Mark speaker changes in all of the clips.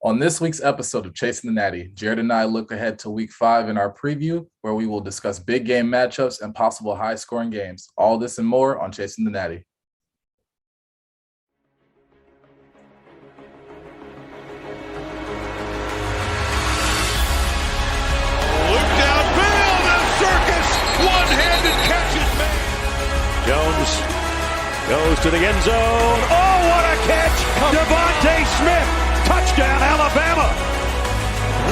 Speaker 1: On this week's episode of Chasing the Natty, Jared and I look ahead to week 5 in our preview, where we will discuss big game matchups and possible high-scoring games. All this and more on Chasing the Natty.
Speaker 2: Look downfield and circus, one-handed catch is made.
Speaker 3: Jones goes to the end zone. Oh, what a catch! Devontae Smith. Touchdown, Alabama.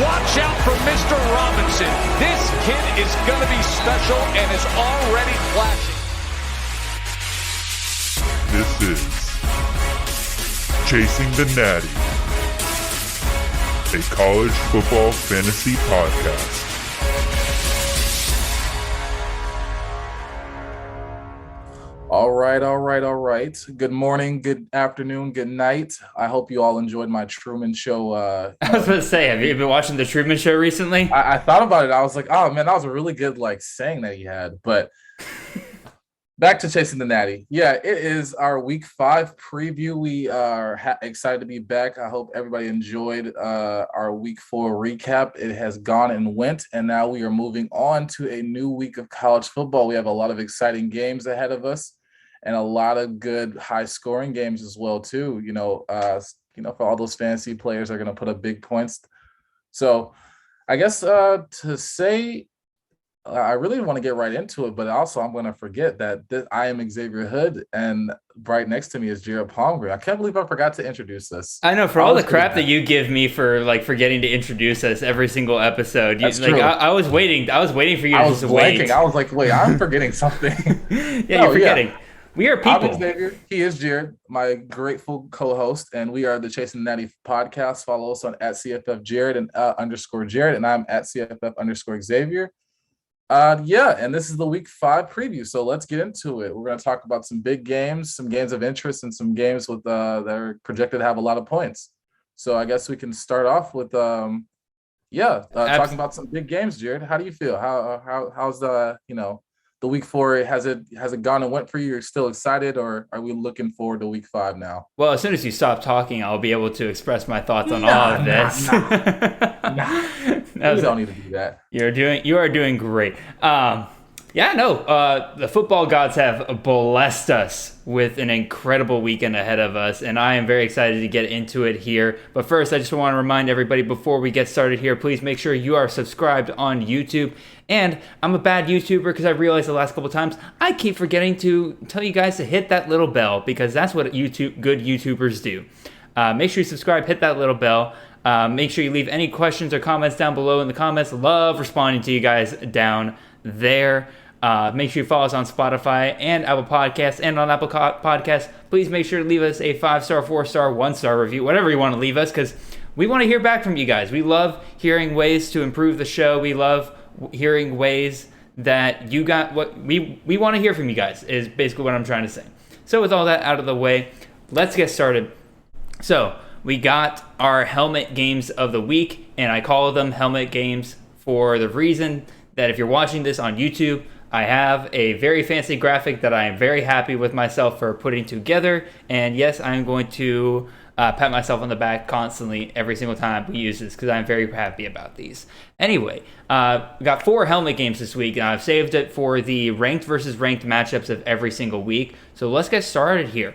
Speaker 2: Watch out for Mr. Robinson. This kid is going to be special and is already flashing.
Speaker 4: This is Chasing the Natty, a college football fantasy podcast.
Speaker 1: All right. Good morning, good afternoon, good night. I hope you all enjoyed my Truman Show.
Speaker 5: I was going to say, have you been watching the Truman Show recently?
Speaker 1: I thought about it. I was like, oh man, that was a really good saying that he had. But back to Chasing the Natty. Yeah, it is our week 5 preview. We are excited to be back. I hope everybody enjoyed our week 4 recap. It has gone and went, and now we are moving on to a new week of college football. We have a lot of exciting games ahead of us, and a lot of good high-scoring games as well too. For all those fantasy players are going to put up big points. So, I guess to say. I really want to get right into it, but also I'm going to forget that I am Xavier Hood, and right next to me is Jared Palmgren. I can't believe I forgot to introduce us.
Speaker 5: I know, for all the crap that you give me for forgetting to introduce us every single episode.
Speaker 1: That's true.
Speaker 5: I was waiting for you to just wait.
Speaker 1: I was like, wait, I'm forgetting something.
Speaker 5: You're forgetting. Yeah. We are people.
Speaker 1: I'm Xavier. He is Jared, my grateful co-host, and we are the Chasing the Natty podcast. Follow us on @CFF Jared and _ Jared, and I'm @CFF _ Xavier. And this is the week 5 preview, so let's get into it. We're going to talk about some big games, some games of interest, and some games with that are projected to have a lot of points. So I guess we can start off with talking about some big games. Jared, how do you feel? How's the week 4? Has it gone and went for you? You're still excited, or are we looking forward to week 5 now?
Speaker 5: Well, as soon as you stop talking, I'll be able to express my thoughts on all of this.
Speaker 1: You don't need to do that.
Speaker 5: You are doing great. The football gods have blessed us with an incredible weekend ahead of us, and I am very excited to get into it here. But first, I just want to remind everybody before we get started here, please make sure you are subscribed on YouTube. And I'm a bad YouTuber because I realized the last couple times I keep forgetting to tell you guys to hit that little bell, because that's what good YouTubers do. Make sure you subscribe, hit that little bell. Make sure you leave any questions or comments down below in the comments. Love responding to you guys down there. Make sure you follow us on Spotify and Apple Podcasts, and on Apple Podcasts. Please make sure to leave us a 5-star, 4-star, 1-star review, whatever you want to leave us, because we want to hear back from you guys. We love hearing ways to improve the show. We love hearing ways that you got what we want to hear from you guys, is basically what I'm trying to say. So with all that out of the way, let's get started. So we got our helmet games of the week, and I call them helmet games for the reason that if you're watching this on YouTube, I have a very fancy graphic that I am very happy with myself for putting together. And yes, I'm going to pat myself on the back constantly every single time we use this, because I'm very happy about these. Anyway, we got 4 helmet games this week, and I've saved it for the ranked versus ranked matchups of every single week. So let's get started here.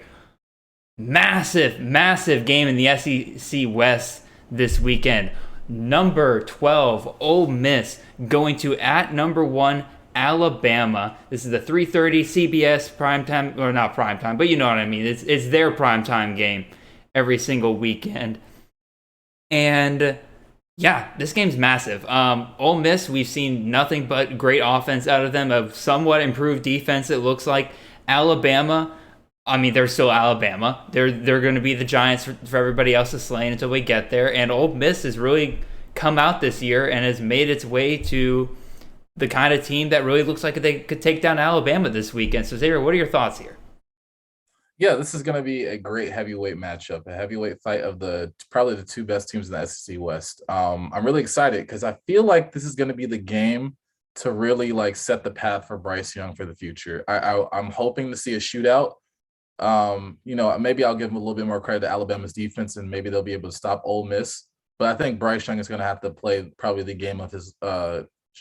Speaker 5: Massive game in the SEC West this weekend. Number 12, Ole Miss, going to number 1, Alabama. This is the 3:30 CBS primetime, or not primetime, but you know what I mean. It's their primetime game every single weekend. And yeah, this game's massive. Ole Miss, we've seen nothing but great offense out of them, a somewhat improved defense, it looks like. Alabama, I mean, they're still Alabama. They're going to be the Giants for everybody else to slay until we get there. And Ole Miss has really come out this year and has made its way to the kind of team that really looks like they could take down Alabama this weekend. So, Xavier, what are your thoughts here?
Speaker 1: Yeah, this is going to be a great heavyweight matchup, a heavyweight fight of probably the 2 best teams in the SEC West. I'm really excited because I feel like this is going to be the game to really set the path for Bryce Young for the future. I'm hoping to see a shootout. Maybe I'll give them a little bit more credit to Alabama's defense, and maybe they'll be able to stop Ole Miss. But I think Bryce Young is going to have to play probably the game of his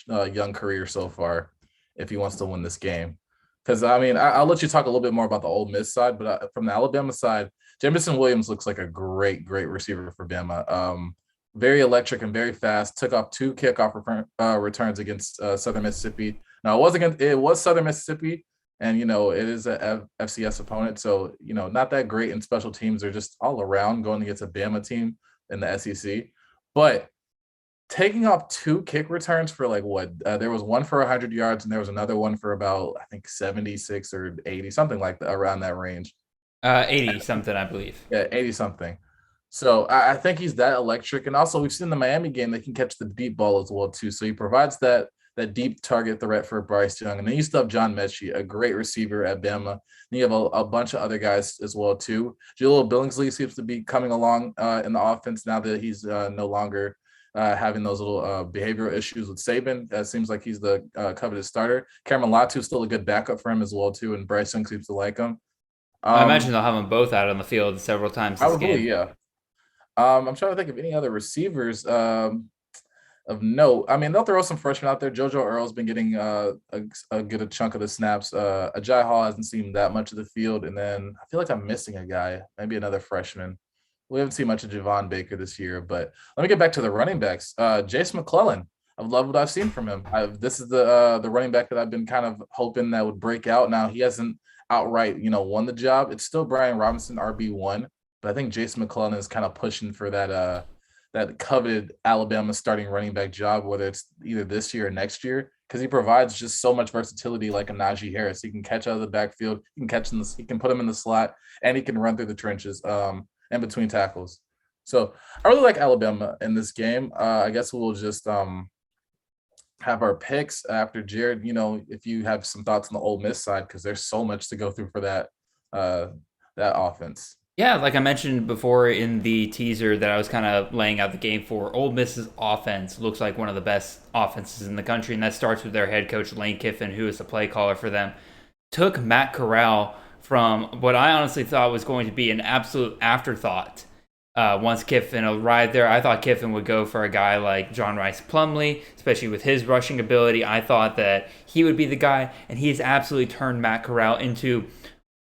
Speaker 1: young career so far if he wants to win this game. Because, I mean, I'll let you talk a little bit more about the Ole Miss side, but from the Alabama side, Jamison Williams looks like a great receiver for Bama. Very electric and very fast. Took off 2 kickoff returns against Southern Mississippi. Now, it was Southern Mississippi, and, it is a FCS opponent. So, not that great in special teams. They're just all around going against a Bama team in the SEC. But taking off 2 kick returns for there was one for 100 yards and there was another one for about, I think, 76 or 80, something like that, around that range.
Speaker 5: 80 something, I believe.
Speaker 1: Yeah, 80 something. So I think he's that electric. And also we've seen the Miami game, they can catch the deep ball as well too. So he provides that deep target threat for Bryce Young. And then you still have John Mechie, a great receiver at Bama. And you have a bunch of other guys as well too. Jaleel Billingsley seems to be coming along in the offense now that he's no longer having those little behavioral issues with Saban. It seems like he's the coveted starter. Cameron Latu is still a good backup for him as well too. And Bryce Young seems to like him.
Speaker 5: I imagine they'll have them both out on the field several times this game.
Speaker 1: Yeah. I'm trying to think of any other receivers of note. I mean, they'll throw some freshmen out there. JoJo Earl's been getting a good chunk of the snaps. Ajay Hall hasn't seen that much of the field. And then I feel like I'm missing a guy, maybe another freshman. We haven't seen much of Javon Baker this year. But let me get back to the running backs. Jace McClellan, I've loved what I've seen from him. This is the running back that I've been kind of hoping that would break out. Now, he hasn't outright, won the job. It's still Brian Robinson, RB1. But I think Jason McClellan is kind of pushing for that coveted Alabama starting running back job, whether it's either this year or next year, because he provides just so much versatility like a Najee Harris. He can catch out of the backfield, he can put him in the slot, and he can run through the trenches and between tackles. So I really like Alabama in this game. I guess we'll just have our picks after Jared. If you have some thoughts on the Ole Miss side, because there's so much to go through for that offense.
Speaker 5: Yeah, like I mentioned before in the teaser that I was kind of laying out the game for, Ole Miss's offense looks like one of the best offenses in the country, and that starts with their head coach, Lane Kiffin, who is the play caller for them. Took Matt Corral from what I honestly thought was going to be an absolute afterthought. Once Kiffin arrived there, I thought Kiffin would go for a guy like John Rice Plumlee, especially with his rushing ability. I thought that he would be the guy, and he's absolutely turned Matt Corral into,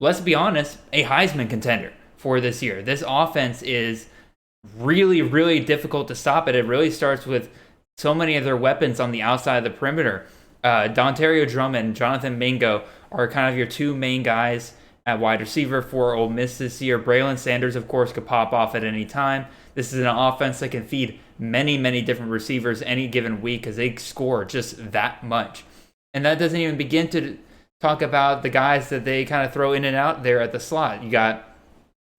Speaker 5: let's be honest, a Heisman contender for this year. This offense is really, really difficult to stop it. It really starts with so many of their weapons on the outside of the perimeter. Dontario Drummond, Jonathan Mingo are kind of your 2 main guys at wide receiver for Ole Miss this year. Braylon Sanders, of course, could pop off at any time. This is an offense that can feed many, many different receivers any given week because they score just that much. And that doesn't even begin to talk about the guys that they kind of throw in and out there at the slot. You got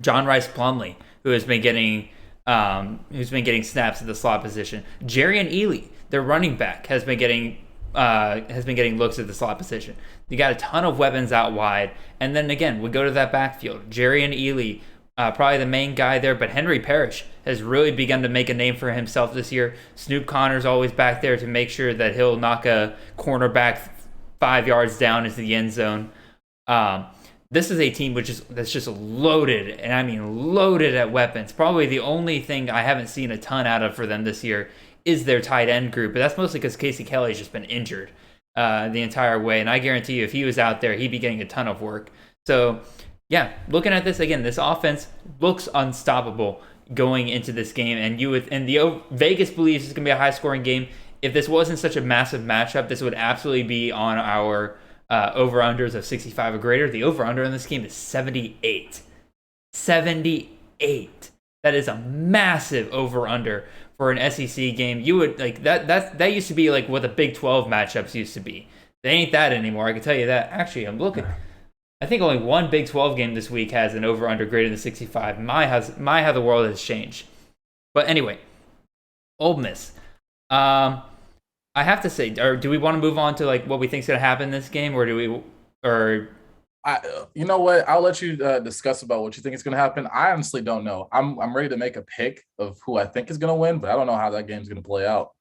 Speaker 5: John Rice Plumlee, who has been getting snaps at the slot position. Jarian Ealy, their running back, has been getting looks at the slot position. You got a ton of weapons out wide, and then again we go to that backfield. Jarian Ealy, probably the main guy there, but Henry Parrish has really begun to make a name for himself this year. Snoop Connor's always back there to make sure that he'll knock a cornerback 5 yards down into the end zone. This is a team that's just loaded, and I mean loaded at weapons. Probably the only thing I haven't seen a ton out of for them this year is their tight end group, but that's mostly because Casey Kelly's just been injured the entire way, and I guarantee you if he was out there, he'd be getting a ton of work. So, yeah, looking at this again, this offense looks unstoppable going into this game, and Vegas believes it's going to be a high-scoring game. If this wasn't such a massive matchup, this would absolutely be on our over-unders of 65 or greater. The over-under in this game is 78. 78. That is a massive over-under for an SEC game. You would like that used to be like what the Big 12 matchups used to be. They ain't that anymore, I can tell you that. Actually, I'm looking. I think only one Big 12 game this week has an over-under greater than 65. My how the world has changed. But anyway, Ole Miss. I have to say, or do we want to move on to like what we think is going to happen in this game, or
Speaker 1: you know what? I'll let you discuss about what you think is going to happen. I honestly don't know. I'm ready to make a pick of who I think is going to win, but I don't know how that game's going to play out.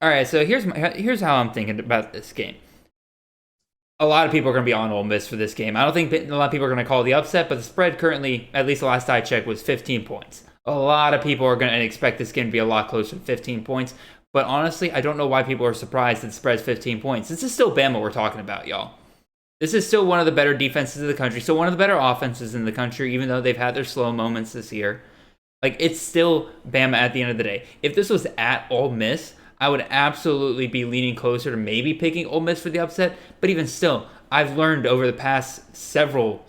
Speaker 5: All right, so here's how I'm thinking about this game. A lot of people are going to be on Ole Miss for this game. I don't think a lot of people are going to call the upset, but the spread currently, at least the last I checked, was 15 points. A lot of people are going to expect this game to be a lot closer to 15 points. But honestly, I don't know why people are surprised that the spread's 15 points. This is still Bama we're talking about, y'all. This is still one of the better defenses in the country, still one of the better offenses in the country, even though they've had their slow moments this year. Like, it's still Bama at the end of the day. If this was at Ole Miss, I would absolutely be leaning closer to maybe picking Ole Miss for the upset. But even still, I've learned over the past several,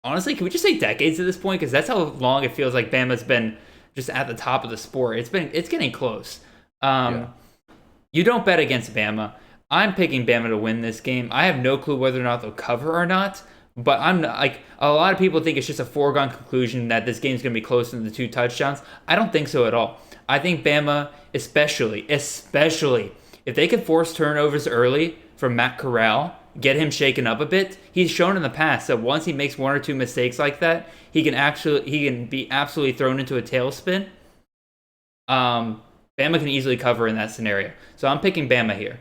Speaker 5: honestly, can we just say decades at this point? Because that's how long it feels like Bama's been just at the top of the sport. It's getting close. You don't bet against Bama. I'm picking Bama to win this game. I have no clue whether or not they'll cover or not, but I'm not, like, a lot of people think it's just a foregone conclusion that this game's going to be close to the 2 touchdowns. I don't think so at all. I think Bama, especially if they can force turnovers early from Matt Corral, get him shaken up a bit. He's shown in the past that once he makes 1 or 2 mistakes like that, he can be absolutely thrown into a tailspin. Bama can easily cover in that scenario. So I'm picking Bama here.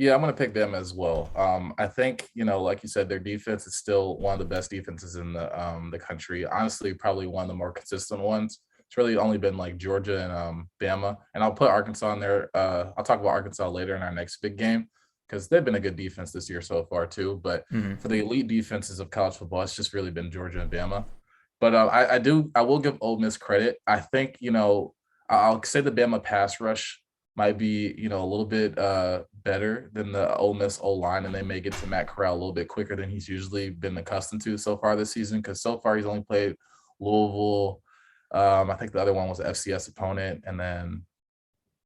Speaker 1: Yeah, I'm going to pick them as well. I think, like you said, their defense is still one of the best defenses in the country. Honestly, probably one of the more consistent ones. It's really only been like Georgia and Bama. And I'll put Arkansas in there. I'll talk about Arkansas later in our next big game because they've been a good defense this year so far too. But for the elite defenses of college football, it's just really been Georgia and Bama. But I will give Ole Miss credit. I think, I'll say the Bama pass rush might be, a little bit better than the Ole Miss O-line, and they may get to Matt Corral a little bit quicker than he's usually been accustomed to so far this season, because so far he's only played Louisville. I think the other one was an FCS opponent, and then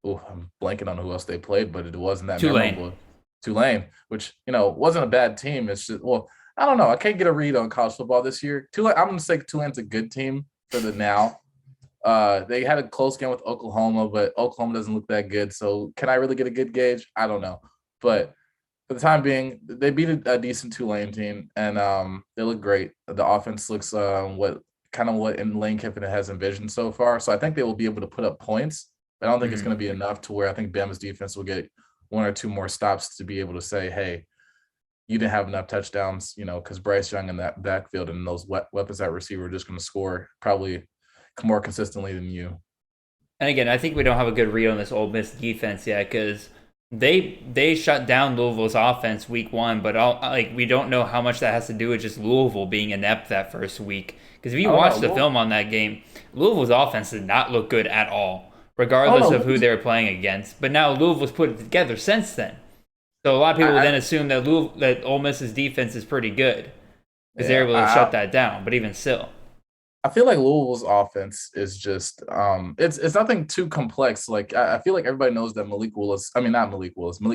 Speaker 1: I'm blanking on who else they played, but it wasn't that memorable. Tulane, which, wasn't a bad team. It's just, I don't know. I can't get a read on college football this year. Tulane, I'm going to say Tulane's a good team for the now. They had a close game with Oklahoma, but Oklahoma doesn't look that good. So can I really get a good gauge? I don't know. But for the time being, they beat a decent Tulane team, and they look great. The offense looks what in Lane Kiffin has envisioned so far. So I think they will be able to put up points. But I don't think it's going to be enough to where I think Bama's defense will get 1 or 2 more stops to be able to say, hey, you didn't have enough touchdowns, because Bryce Young in that backfield and those weapons at receiver are just going to score probably more consistently than you.
Speaker 5: And again, I think we don't have a good read on this Ole Miss defense yet, because they shut down Louisville's offense week 1, but we don't know how much that has to do with just Louisville being inept that first week. Because if you watch the film on that game, Louisville's offense did not look good at all, regardless of who they were playing against. But now Louisville's put it together since then. So a lot of people then assume that Ole Miss's defense is pretty good because they're able to shut that down. But even still,
Speaker 1: I feel like Louisville's offense is just it's nothing too complex. Like I feel like everybody knows that Malik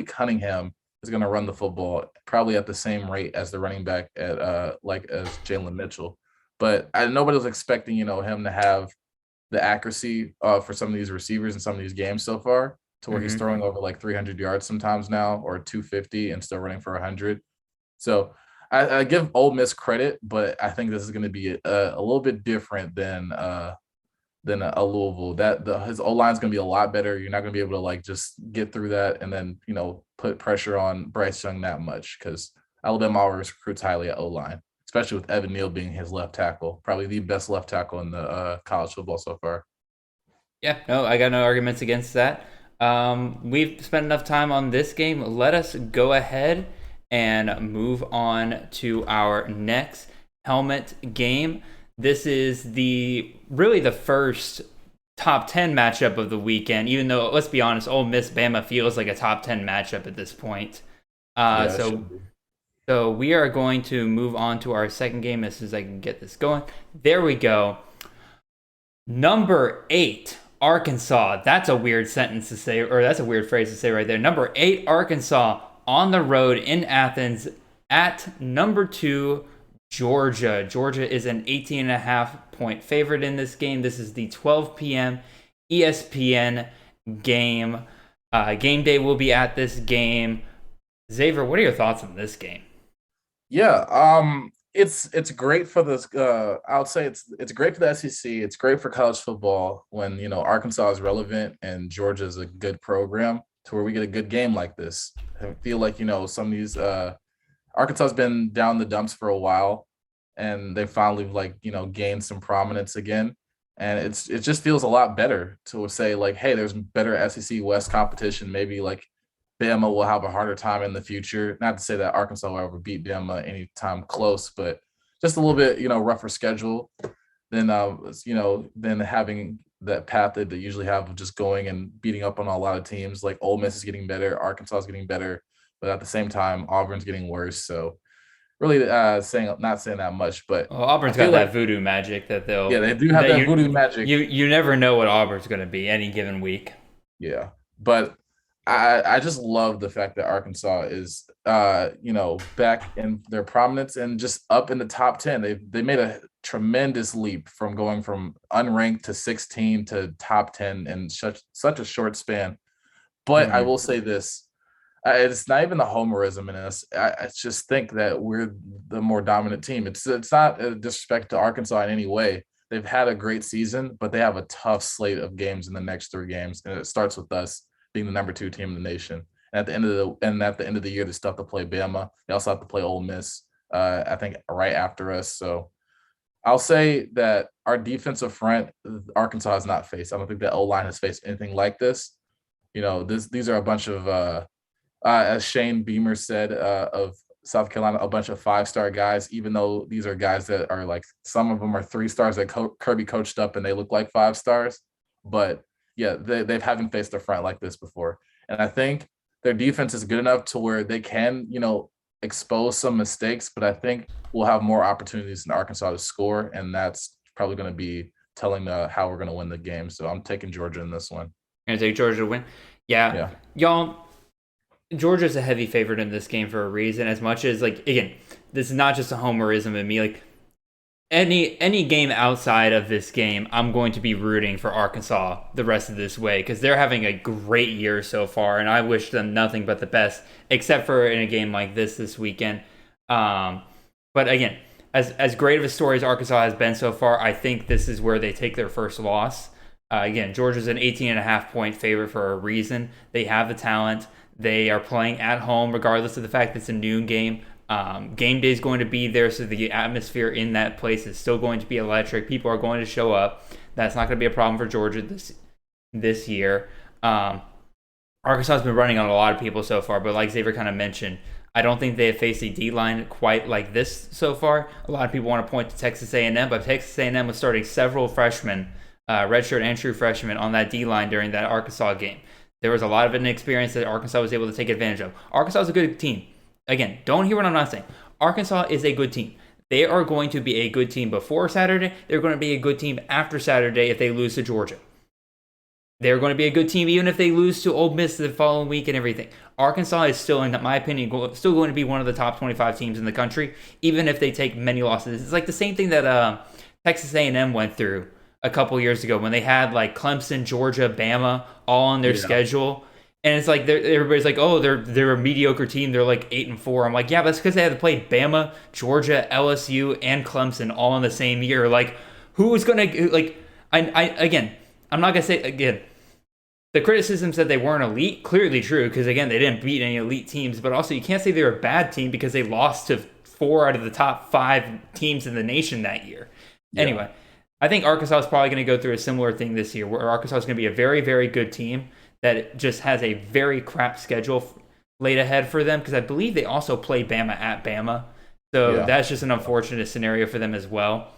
Speaker 1: Cunningham is going to run the football probably at the same rate as the running back at as Jalen Mitchell. But nobody was expecting him to have the accuracy for some of these receivers in some of these games so far, to where he's throwing over like 300 yards sometimes now, or 250, and still running for 100. So I give Ole Miss credit, but I think this is going to be a little bit different than a Louisville. His O-line is going to be a lot better. You're not going to be able to just get through that and then put pressure on Bryce Young that much, because Alabama always recruits highly at O-line, especially with Evan Neal being his left tackle, probably the best left tackle in the college football so far.
Speaker 5: Yeah, no, I got no arguments against that. We've spent enough time on this game. Let us go ahead and move on to our next helmet game. This is really the first top 10 matchup of the weekend, even though, let's be honest, Ole Miss Bama feels like a top 10 matchup at this point. So we are going to move on to our second game as soon as I can get this going. There we go. Number 8, Arkansas. That's a weird sentence to say, or that's a weird phrase to say right there. Number 8, Arkansas on the road in Athens at number 2, Georgia. Georgia is an 18.5-point favorite in this game. This is the 12 p.m. ESPN game. Game day will be at this game. Xavier, what are your thoughts on this game?
Speaker 1: Yeah, it's great for this. I would say it's great for the SEC. It's great for college football when Arkansas is relevant and Georgia is a good program, to where we get a good game like this. I feel like some of these Arkansas has been down the dumps for a while, and they finally gained some prominence again. And it just feels a lot better to say like, hey, there's better SEC West competition. Maybe like Bama will have a harder time in the future. Not to say that Arkansas will ever beat Bama anytime close, but just a little bit, rougher schedule than than having that path that they usually have of just going and beating up on a lot of teams. Like Ole Miss is getting better, Arkansas is getting better, but at the same time, Auburn's getting worse. So really not saying that much, but
Speaker 5: Auburn's got that voodoo magic that they'll.
Speaker 1: Yeah, they do have that voodoo magic.
Speaker 5: You never know what Auburn's going to be any given week.
Speaker 1: Yeah, but I just love the fact that Arkansas is back in their prominence and just up in the top 10. They made a tremendous leap from going from unranked to 16 to top 10 in such a short span. But I will say this. It's not even the homerism in us. I just think that we're the more dominant team. It's not a disrespect to Arkansas in any way. They've had a great season, but they have a tough slate of games in the next 3 games, and it starts with us being the number 2 team in the nation. And at the end of the year, they still have to play Bama. They also have to play Ole Miss. I think right after us. So I'll say that our defensive front, Arkansas has not faced. I don't think that O-line has faced anything like this. These are a bunch of as Shane Beamer said of South Carolina, a bunch of 5-star guys, even though these are guys that are like, some of them are 3 stars that Kirby coached up and they look like 5 stars. But yeah, they haven't faced a front like this before. And I think their defense is good enough to where they can, expose some mistakes, but I think we'll have more opportunities in Arkansas to score. And that's probably going to be telling how we're going to win the game. So I'm taking Georgia in this one.
Speaker 5: You're going to take Georgia to win? Yeah. Y'all, Georgia's a heavy favorite in this game for a reason. As much as, like, again, this is not just a homerism in me. Like, any game outside of this game, I'm going to be rooting for Arkansas the rest of this way because they're having a great year so far, and I wish them nothing but the best, except for in a game like this weekend. But again, as great of a story as Arkansas has been so far, I think this is where they take their first loss. Again, Georgia's an 18.5-point favorite for a reason. They have the talent. They are playing at home, regardless of the fact that it's a noon game. Game day is going to be there, so the atmosphere in that place is still going to be electric. People are going to show up. That's not going to be a problem for Georgia this year. Arkansas has been running on a lot of people so far, but like Xavier kind of mentioned, I don't think they have faced a D-line quite like this so far. A lot of people want to point to Texas A&M, but Texas A&M was starting several freshmen, redshirt and true freshmen, on that D-line during that Arkansas game. There was a lot of inexperience that Arkansas was able to take advantage of. Arkansas is a good team. Again, don't hear what I'm not saying. Arkansas is a good team. They are going to be a good team before Saturday. They're going to be a good team after Saturday if they lose to Georgia. They're going to be a good team even if they lose to Ole Miss the following week and everything. Arkansas is still, in my opinion, still going to be one of the top 25 teams in the country, even if they take many losses. It's like the same thing that Texas A&M went through a couple years ago when they had like Clemson, Georgia, Bama all on their schedule. And it's like everybody's like, oh, they're a mediocre team. They're like 8-4. I'm like, yeah, that's because they had to play Bama, Georgia, LSU, and Clemson all in the same year. Like, who's gonna like? I'm not gonna say again. The criticisms that they weren't elite, clearly true, because again, they didn't beat any elite teams. But also, you can't say they're a bad team because they lost to 4 out of the top 5 teams in the nation that year. Yeah. Anyway, I think Arkansas is probably going to go through a similar thing this year, where Arkansas is going to be a very, very good team that just has a very crap schedule laid ahead for them, because I believe they also play Bama at Bama. So that's just an unfortunate scenario for them as well.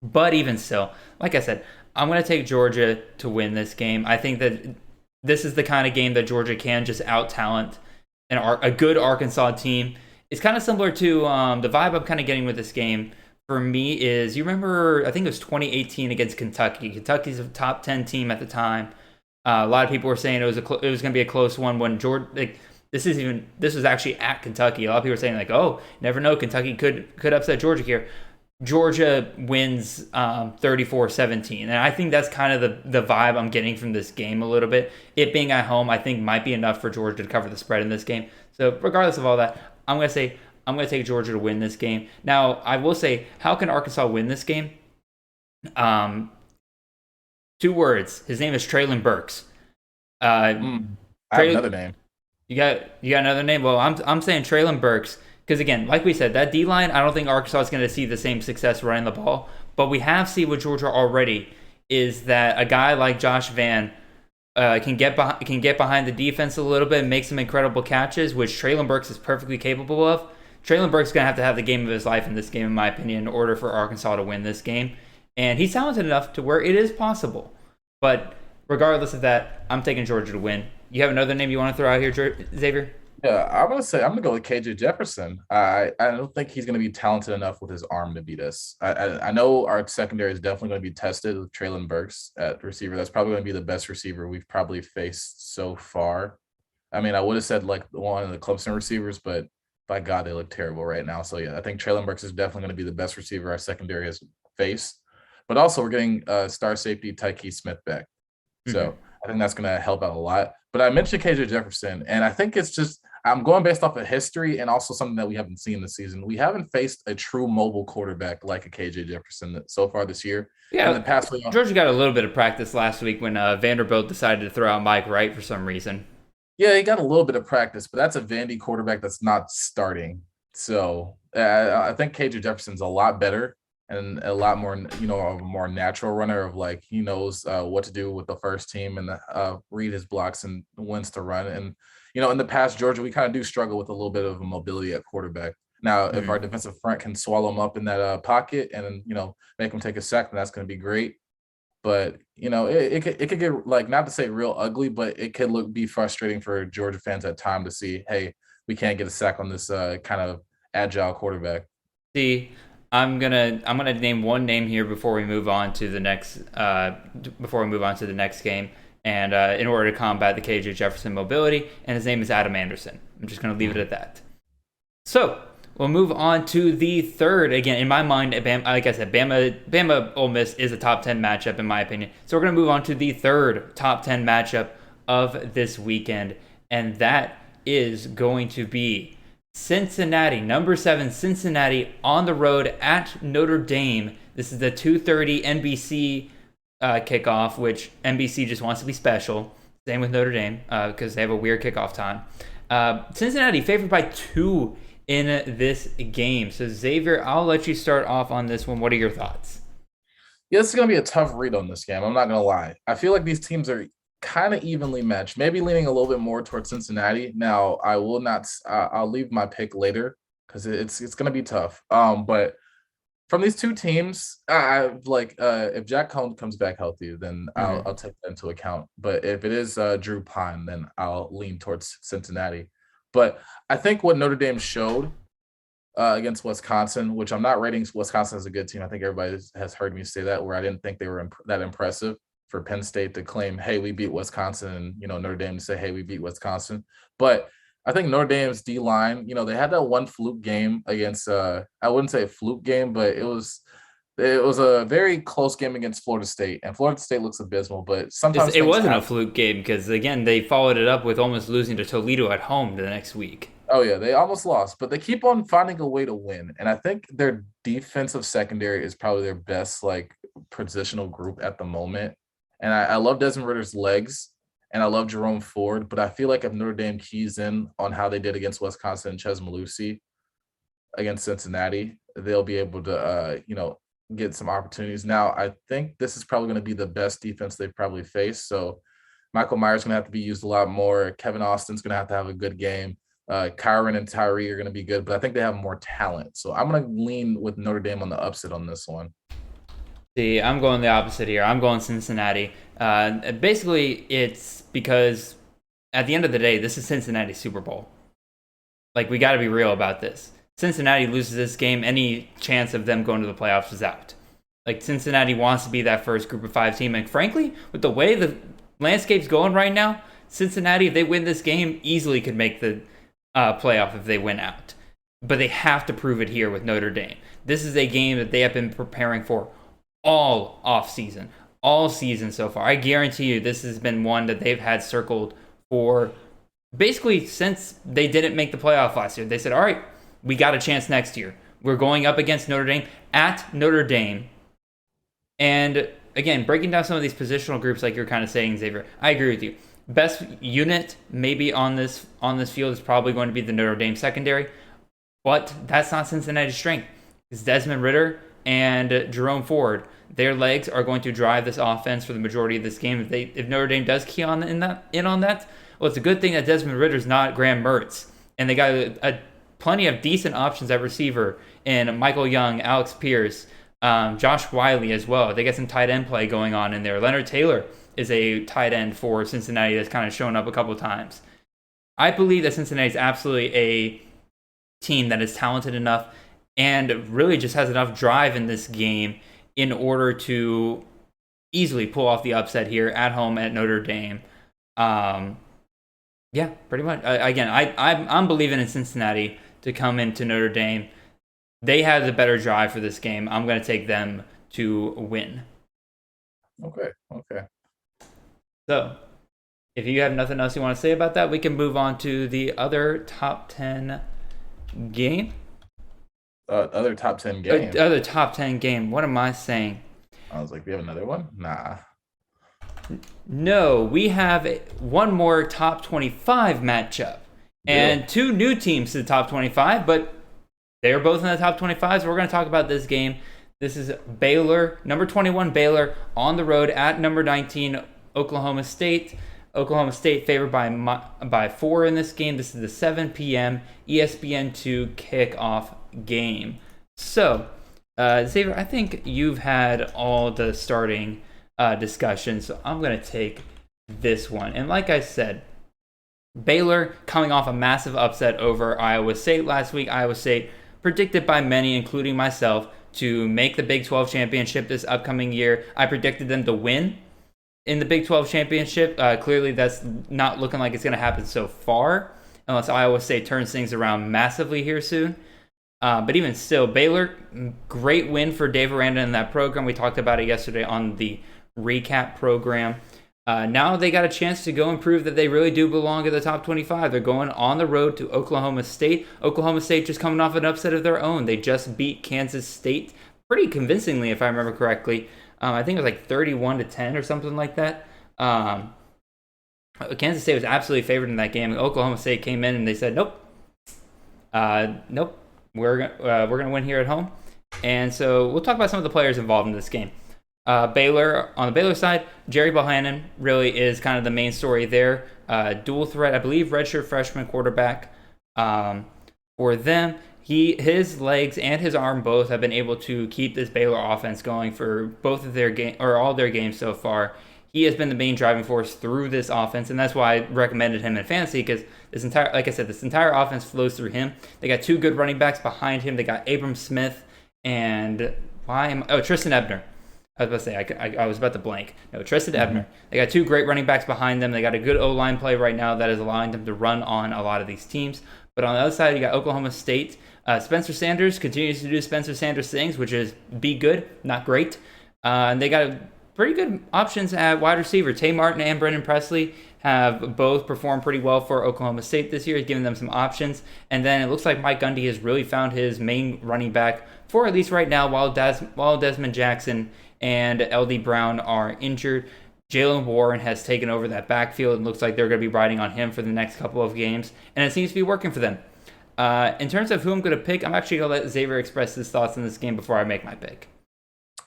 Speaker 5: But even still, like I said, I'm going to take Georgia to win this game. I think that this is the kind of game that Georgia can just out-talent a good Arkansas team. It's kind of similar to the vibe I'm kind of getting with this game for me is, you remember, I think it was 2018 against Kentucky. Kentucky's a top 10 team at the time. A lot of people were saying it was going to be a close one when Georgia. This was actually at Kentucky. A lot of people were saying like, oh, never know, Kentucky could upset Georgia here. Georgia wins 34-17, and I think that's kind of the vibe I'm getting from this game a little bit. It being at home, I think might be enough for Georgia to cover the spread in this game. So regardless of all that, I'm going to take Georgia to win this game. Now, I will say, how can Arkansas win this game? 2 words. His name is Treylon Burks.
Speaker 1: I have another name.
Speaker 5: You got another name? Well, I'm saying Treylon Burks because, again, like we said, that D-line, I don't think Arkansas is going to see the same success running the ball. But we have seen with Georgia already is that a guy like Josh Van can get behind the defense a little bit and make some incredible catches, which Treylon Burks is perfectly capable of. Treylon Burks is going to have the game of his life in this game, in my opinion, in order for Arkansas to win this game. And he's talented enough to where it is possible. But regardless of that, I'm taking Georgia to win. You have another name you want to throw out here, Xavier?
Speaker 1: Yeah, I'm gonna go with KJ Jefferson. I don't think he's gonna be talented enough with his arm to beat us. I know our secondary is definitely going to be tested with Treylon Burks at receiver. That's probably going to be the best receiver we've probably faced so far. I mean, I would have said like one of the Clemson receivers, but by God, they look terrible right now. So yeah, I think Treylon Burks is definitely going to be the best receiver our secondary has faced. But also, we're getting star safety Tyke Smith back, so I think that's going to help out a lot. But I mentioned KJ Jefferson, and I think it's just. I'm going based off of history and also something that we haven't seen this season. We haven't faced a true mobile quarterback like a KJ Jefferson so far this year.
Speaker 5: Yeah,
Speaker 1: in the past week,
Speaker 5: Georgia got a little bit of practice last week when Vanderbilt decided to throw out Mike Wright for some reason.
Speaker 1: Yeah, he got a little bit of practice, but that's a Vandy quarterback that's not starting. So I think KJ Jefferson's a lot better and a lot more, of a more natural runner of like he knows what to do with the first team and read his blocks and wins to run. And in the past, Georgia, we kind of do struggle with a little bit of a mobility at quarterback. Now, if our defensive front can swallow him up in that pocket and, make him take a sack, then that's going to be great. But, it could get, like, not to say real ugly, but it could be frustrating for Georgia fans at time to see, hey, we can't get a sack on this kind of agile quarterback.
Speaker 5: See, I'm gonna name one name here before we move on to the next game. And in order to combat the KJ Jefferson mobility, and his name is Adam Anderson. I'm just going to leave it at that. So we'll move on to the third. Again, in my mind, like I said, Bama Ole Miss is a top 10 matchup in my opinion. So we're going to move on to the third top 10 matchup of this weekend, and that is going to be Cincinnati, number 7 Cincinnati on the road at Notre Dame. This is the 2:30 NBC kickoff, which NBC just wants to be special. Same with Notre Dame because they have a weird kickoff time. Cincinnati favored by 2 in this game. So Xavier, I'll let you start off on this one. What are your thoughts?
Speaker 1: Yeah, this is going to be a tough read on this game. I'm not going to lie. I feel like these teams are kind of evenly matched, maybe leaning a little bit more towards Cincinnati. Now, I will not. I'll leave my pick later because it's going to be tough. But from these two teams, if Jack Cohn comes back healthy, then I'll take that into account. But if it is Drew Pine, then I'll lean towards Cincinnati. But I think what Notre Dame showed against Wisconsin, which I'm not rating Wisconsin as a good team. I think everybody has heard me say that, where I didn't think they were that impressive for Penn State to claim, hey, we beat Wisconsin, and, Notre Dame to say, hey, we beat Wisconsin. But I think Notre Dame's D-line, they had that one fluke game against, I wouldn't say a fluke game, but it was a very close game against Florida State, and Florida State looks abysmal, but sometimes
Speaker 5: it wasn't a fluke game because, again, they followed it up with almost losing to Toledo at home the next week.
Speaker 1: Oh, yeah, they almost lost, but they keep on finding a way to win, and I think their defensive secondary is probably their best, positional group at the moment, and I love Desmond Ritter's legs. And I love Jerome Ford, but I feel like if Notre Dame keys in on how they did against Wisconsin and Ches Malusi against Cincinnati, they'll be able to, get some opportunities. Now, I think this is probably going to be the best defense they've probably faced. So Michael Myers going to have to be used a lot more. Kevin Austin's going to have a good game. Kyron and Tyree are going to be good, but I think they have more talent. So I'm going to lean with Notre Dame on the upset on this one.
Speaker 5: See, I'm going the opposite here. I'm going Cincinnati. Basically, it's because at the end of the day, this is Cincinnati's Super Bowl. We got to be real about this. Cincinnati loses this game, any chance of them going to the playoffs is out. Cincinnati wants to be that first group of 5 team. And frankly, with the way the landscape's going right now, Cincinnati, if they win this game, easily could make the playoff if they win out. But they have to prove it here with Notre Dame. This is a game that they have been preparing for all offseason, all season so far. I guarantee you this has been one that they've had circled for basically since they didn't make the playoff last year. They said, all right, we got a chance next year. We're going up against Notre Dame at Notre Dame. And again, breaking down some of these positional groups like you're kind of saying, Xavier, I agree with you. Best unit maybe on this field is probably going to be the Notre Dame secondary, but that's not Cincinnati's strength. It's Desmond Ridder and Jerome Ford. their legs are going to drive this offense for the majority of this game. If Notre Dame does key on on that, well, it's a good thing that Desmond Ritter's not Graham Mertz, and they got plenty of decent options at receiver in Michael Young, Alex Pierce, Josh Wiley as well. They got some tight end play going on in there. Leonard Taylor is a tight end for Cincinnati that's kind of shown up a couple times. I believe that Cincinnati is absolutely a team that is talented enough and really just has enough drive in this game in order to easily pull off the upset here at home at Notre Dame. Yeah, pretty much. Again, I'm believing in Cincinnati to come into Notre Dame. They have the better drive for this game. I'm going to take them to win.
Speaker 1: Okay.
Speaker 5: So, if you have nothing else you want to say about that, we can move on to the other top 10 game.
Speaker 1: Other top 10 game.
Speaker 5: Other top 10 game. What am I saying?
Speaker 1: I was like, we have another one? Nah.
Speaker 5: No, we have one more top 25 matchup. And two new teams to the top 25, but they're both in the top 25, so we're going to talk about this game. This is Baylor, number 21 Baylor, on the road at number 19 Oklahoma State. Oklahoma State favored by 4 in this game. This is the 7 p.m. ESPN2 kickoff game. So, Xavier, I think you've had all the starting discussions, so I'm going to take this one. And like I said, Baylor coming off a massive upset over Iowa State last week. Iowa State predicted by many, including myself, to make the Big 12 championship this upcoming year. I predicted them to win in the Big 12 championship. Clearly, that's not looking like it's going to happen so far, unless Iowa State turns things around massively here soon. But even still, Baylor, great win for Dave Aranda in that program. We talked about it yesterday on the recap program. Now they got a chance to go and prove that they really do belong in the top 25. They're going on the road to Oklahoma State. Oklahoma State just coming off an upset of their own. They just beat Kansas State pretty convincingly, if I remember correctly. I think it was like 31-10 or something like that. Kansas State was absolutely favored in that game. Oklahoma State came in and they said, nope. We're gonna win here at home. And so we'll talk about some of the players involved in this game. Baylor, on the Baylor side, Jerry Bohannon really is kind of the main story there. Dual threat, I believe, redshirt freshman quarterback for them. His legs and his arm both have been able to keep this Baylor offense going for both of their game or all their games so far. He has been the main driving force through this offense, and that's why I recommended him in fantasy, because this entire offense flows through him. They got two good running backs behind him. They got Abram Smith and Tristan Ebner. I was about to say, I was about to blank. No, Tristan Ebner. They got two great running backs behind them. They got a good O-line play right now that is allowing them to run on a lot of these teams. But on the other side, you got Oklahoma State. Spencer Sanders continues to do Spencer Sanders things, which is be good, not great. And they got pretty good options at wide receiver. Tay Martin and Brendan Presley have both performed pretty well for Oklahoma State this year, giving them some options. And then it looks like Mike Gundy has really found his main running back for at least right now, while Desmond Jackson and LD Brown are injured. Jalen Warren has taken over that backfield and looks like they're going to be riding on him for the next couple of games, and it seems to be working for them. In terms of who I'm going to pick, I'm actually going to let Xavier express his thoughts on this game before I make my pick.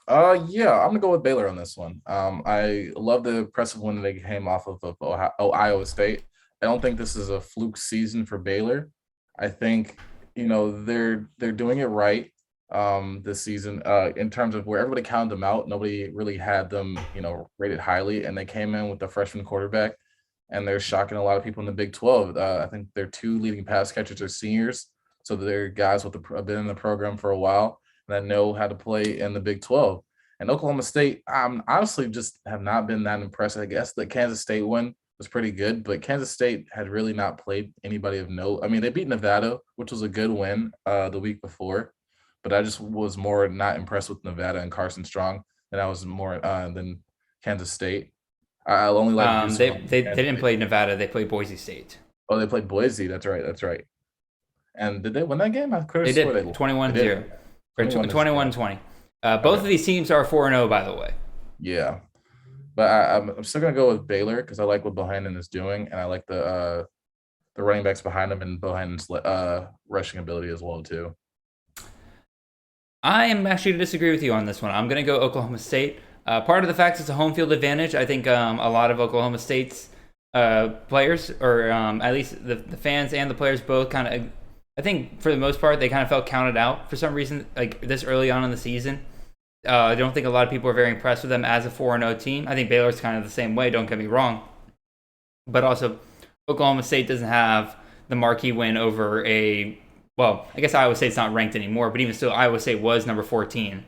Speaker 1: Yeah, I'm going to go with Baylor on this one. I love the impressive win they came off of Iowa State. I don't think this is a fluke season for Baylor. I think, they're doing it right. This season, in terms of where everybody counted them out, nobody really had them, rated highly, and they came in with the freshman quarterback, and they're shocking a lot of people in the Big 12. I think their two leading pass catchers are seniors, so they're guys with been in the program for a while that know how to play in the Big 12. And Oklahoma State, honestly just have not been that impressed. I guess the Kansas State win was pretty good, but Kansas State had really not played anybody of note. I mean, they beat Nevada, which was a good win the week before. But I just was more not impressed with Nevada and Carson Strong than I was more than Kansas State. I only like
Speaker 5: they didn't play Nevada. They played Boise State.
Speaker 1: Oh, they played Boise. That's right. And did they win that game?
Speaker 5: They did 21-0 or 21-20. Both of these teams are 4-0, by the way.
Speaker 1: Yeah, but I'm still gonna go with Baylor because I like what Bohannon is doing, and I like the running backs behind him and Bohannon's rushing ability as well too.
Speaker 5: I am actually going to disagree with you on this one. I'm going to go Oklahoma State. Part of the fact it's a home field advantage. I think a lot of Oklahoma State's players, or at least the fans and the players both kind of, I think for the most part, they kind of felt counted out for some reason, like this early on in the season. I don't think a lot of people are very impressed with them as a 4-0 team. I think Baylor's kind of the same way, don't get me wrong. But also, Oklahoma State doesn't have the marquee win over well, I guess Iowa State's not ranked anymore, but even still, Iowa State was number 14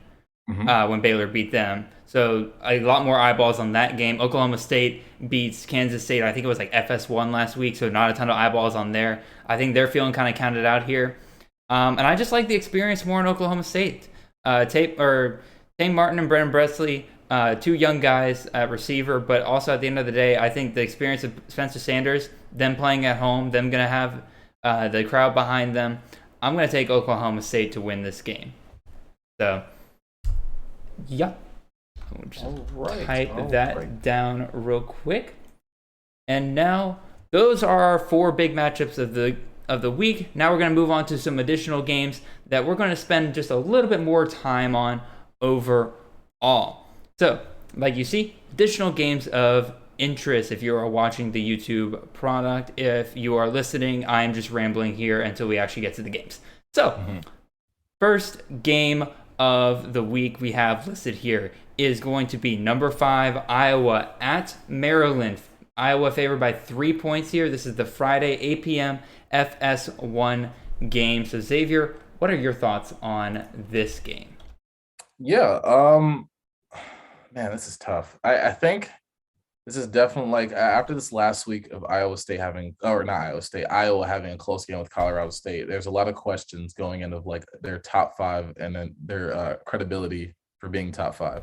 Speaker 5: when Baylor beat them. So a lot more eyeballs on that game. Oklahoma State beats Kansas State. I think it was like FS1 last week, so not a ton of eyeballs on there. I think they're feeling kind of counted out here. And I just like the experience more in Oklahoma State. Tame Martin and Brennan Bresley, two young guys at receiver, but also at the end of the day, I think the experience of Spencer Sanders, them playing at home, them going to have the crowd behind them. I'm going to take Oklahoma State to win this game. So, yeah. We'll just type that down real quick. And now, those are our 4 big matchups of the week. Now we're going to move on to some additional games that we're going to spend just a little bit more time on overall. So, like you see, additional games of interest if you are watching the YouTube product. If you are listening, I am just rambling here until we actually get to the games. So, first game of the week we have listed here is going to be number 5, Iowa at Maryland. Iowa favored by 3 points here. This is the Friday 8 p.m. FS1 game. So, Xavier, what are your thoughts on this game?
Speaker 1: Yeah, man, this is tough. I think this is definitely like after this last week of Iowa having a close game with Colorado State. There's a lot of questions going into like their top 5 and then their credibility for being top 5.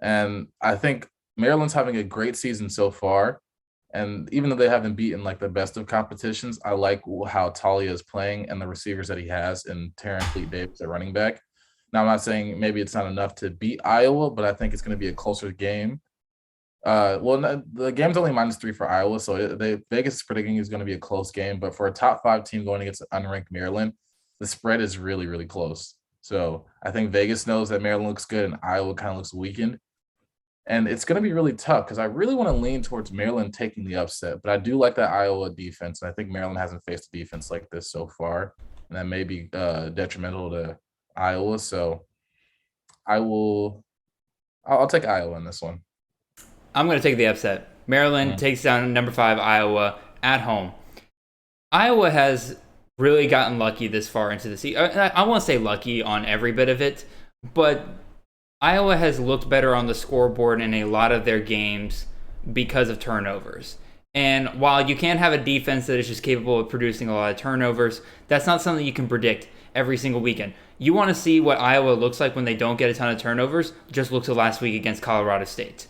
Speaker 1: And I think Maryland's having a great season so far. And even though they haven't beaten like the best of competitions, I like how Talia is playing and the receivers that he has in Terran Fleet Davis at running back. Now, I'm not saying maybe it's not enough to beat Iowa, but I think it's going to be a closer game. The game's only -3 for Iowa, so Vegas is predicting it's going to be a close game. But for a top 5 team going against unranked Maryland, the spread is really, really close. So I think Vegas knows that Maryland looks good and Iowa kind of looks weakened. And it's going to be really tough because I really want to lean towards Maryland taking the upset. But I do like that Iowa defense, and I think Maryland hasn't faced a defense like this so far. And that may be detrimental to Iowa. So I'll take Iowa in this one.
Speaker 5: I'm going to take the upset. Maryland takes down number 5 Iowa at home. Iowa has really gotten lucky this far into the season. I won't say lucky on every bit of it, but Iowa has looked better on the scoreboard in a lot of their games because of turnovers. And while you can't have a defense that is just capable of producing a lot of turnovers, that's not something you can predict every single weekend. You want to see what Iowa looks like when they don't get a ton of turnovers. Just look to last week against Colorado State.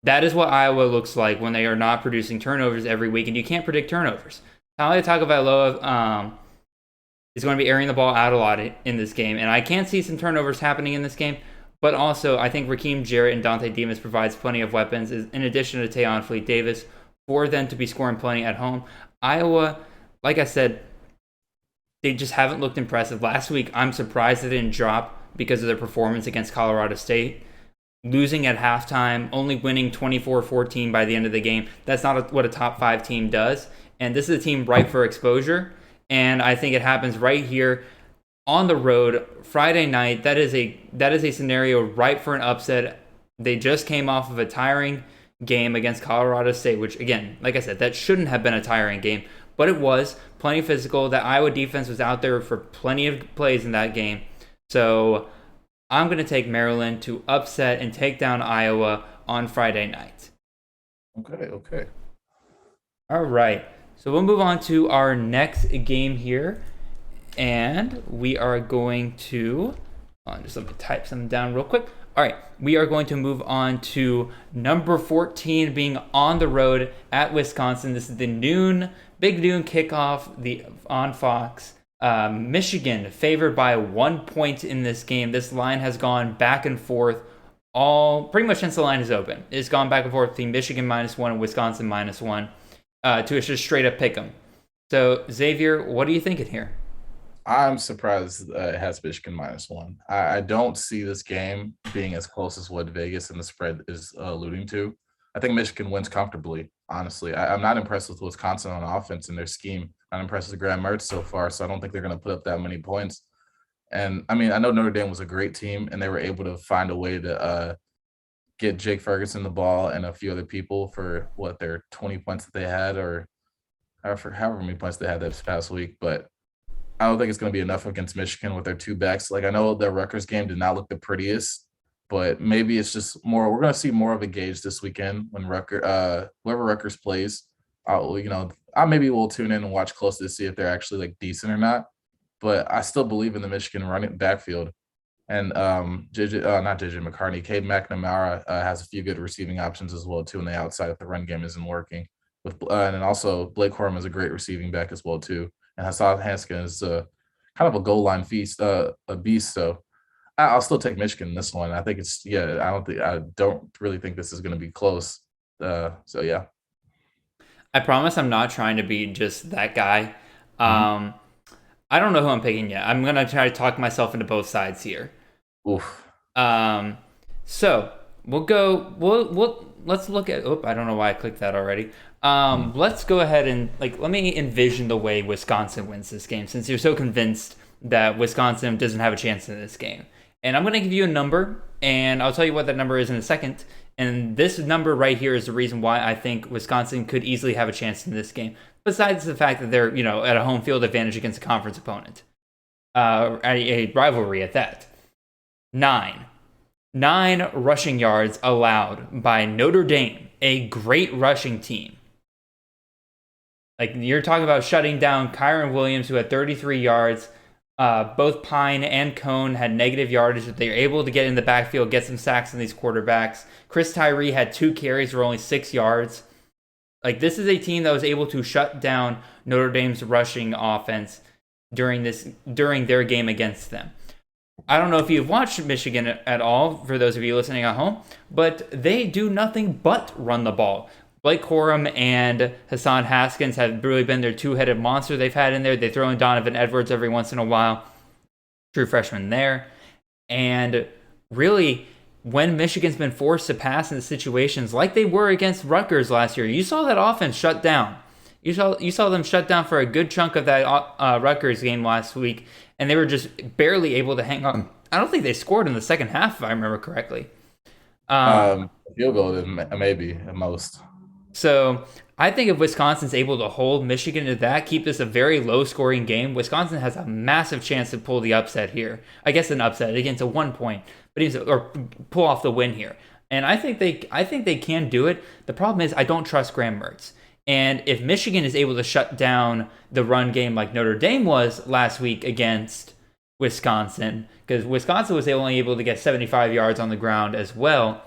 Speaker 5: That is what Iowa looks like when they are not producing turnovers every week, and you can't predict turnovers. Talia Tagovailoa is going to be airing the ball out a lot in this game, and I can see some turnovers happening in this game, but also I think Raheem Jarrett and Dante Demas provides plenty of weapons, in addition to Tayon Fleet Davis, for them to be scoring plenty at home. Iowa, like I said, they just haven't looked impressive. Last week, I'm surprised they didn't drop because of their performance against Colorado State. Losing at halftime, only winning 24-14 by the end of the game. That's not what a top 5 team does. And this is a team ripe for exposure. And I think it happens right here on the road, Friday night. That is a scenario ripe for an upset. They just came off of a tiring game against Colorado State, which, again, like I said, that shouldn't have been a tiring game. But it was plenty physical. That Iowa defense was out there for plenty of plays in that game. So I'm going to take Maryland to upset and take down Iowa on Friday night.
Speaker 1: Okay.
Speaker 5: All right. So we'll move on to our next game here. And we are going to... just let me type something down real quick. All right. We are going to move on to number 14 being on the road at Wisconsin. This is the big noon kickoff on Fox. Michigan favored by 1 point in this game. This line has gone back and forth pretty much since the line is open. It's gone back and forth between Michigan -1 and Wisconsin -1 to just straight up pick them. So, Xavier, what are you thinking here?
Speaker 1: I'm surprised it has Michigan -1. I don't see this game being as close as what Vegas and the spread is alluding to. I think Michigan wins comfortably, honestly. I'm not impressed with Wisconsin on offense and their scheme. I'm impressed with Graham Mertz so far, so I don't think they're going to put up that many points. And, I mean, I know Notre Dame was a great team, and they were able to find a way to get Jake Ferguson the ball and a few other people for, their 20 points that they had or however many points they had this past week. But I don't think it's going to be enough against Michigan with their two backs. Like, I know their Rutgers game did not look the prettiest, but maybe it's just more. We're going to see more of a gauge this weekend when whoever Rutgers plays. I maybe will tune in and watch closely to see if they're actually like decent or not. But I still believe in the Michigan running backfield. And not JJ McCartney, Cade McNamara has a few good receiving options as well too on the outside if the run game isn't working. And then also Blake Corum is a great receiving back as well too. And Hassan Haskins is kind of a goal line beast. So I'll still take Michigan in this one. I think I don't really think this is going to be close. So yeah.
Speaker 5: I promise I'm not trying to be just that guy. I don't know who I'm picking yet. I'm going to try to talk myself into both sides here.
Speaker 1: Oof.
Speaker 5: So let's look at, I don't know why I clicked that already. Let's go ahead and let me envision the way Wisconsin wins this game, since you're so convinced that Wisconsin doesn't have a chance in this game. And I'm going to give you a number, and I'll tell you what that number is in a second. And this number right here is the reason why I think Wisconsin could easily have a chance in this game, besides the fact that they're, at a home field advantage against a conference opponent. A rivalry at that. 9 rushing yards allowed by Notre Dame, a great rushing team. You're talking about shutting down Kyron Williams, who had 33 yards. Both Pine and Cone had negative yardage, but they were able to get in the backfield, get some sacks on these quarterbacks. Chris Tyree had 2 carries for only 6 yards. This is a team that was able to shut down Notre Dame's rushing offense during their game against them. I don't know if you've watched Michigan at all, for those of you listening at home, but they do nothing but run the ball. Blake Corum and Hassan Haskins have really been their two-headed monster they've had in there. They throw in Donovan Edwards every once in a while. True freshman there. And really, when Michigan's been forced to pass in situations like they were against Rutgers last year, you saw that offense shut down. You saw them shut down for a good chunk of that Rutgers game last week, and they were just barely able to hang on. I don't think they scored in the second half, if I remember correctly.
Speaker 1: Field goal, maybe, at most.
Speaker 5: So I think if Wisconsin's able to hold Michigan to that, keep this a very low-scoring game, Wisconsin has a massive chance to pull the upset here. I guess an upset against a 1 point, or pull off the win here. And I think they can do it. The problem is I don't trust Graham Mertz. And if Michigan is able to shut down the run game like Notre Dame was last week against Wisconsin, because Wisconsin was only able to get 75 yards on the ground as well,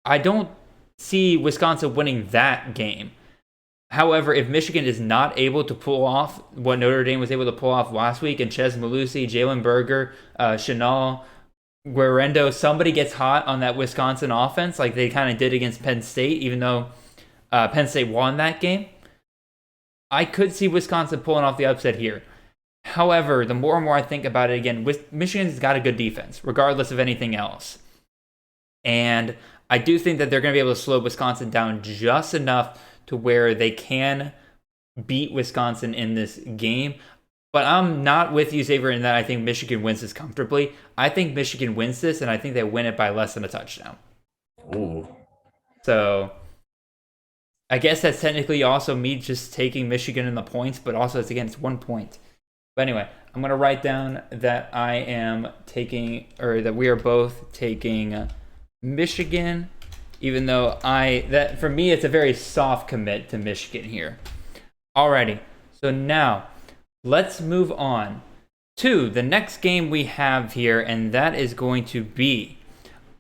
Speaker 5: I don't see Wisconsin winning that game. However, if Michigan is not able to pull off what Notre Dame was able to pull off last week, and Ches Malusi, Jalen Berger, Chenal, Guerrendo, somebody gets hot on that Wisconsin offense like they kind of did against Penn State, even though Penn State won that game, I could see Wisconsin pulling off the upset here. However, the more and more I think about it again, Michigan's got a good defense, regardless of anything else. And I do think that they're going to be able to slow Wisconsin down just enough to where they can beat Wisconsin in this game. But I'm not with you, Xavier, in that I think Michigan wins this comfortably. I think Michigan wins this, and I think they win it by less than a touchdown.
Speaker 1: Ooh.
Speaker 5: So I guess that's technically also me just taking Michigan in the points, but also it's against 1 point. But anyway, I'm going to write down that I am taking, or that we are both taking Michigan, even though that for me it's a very soft commit to Michigan here. Alrighty, so now let's move on to the next game we have here, and that is going to be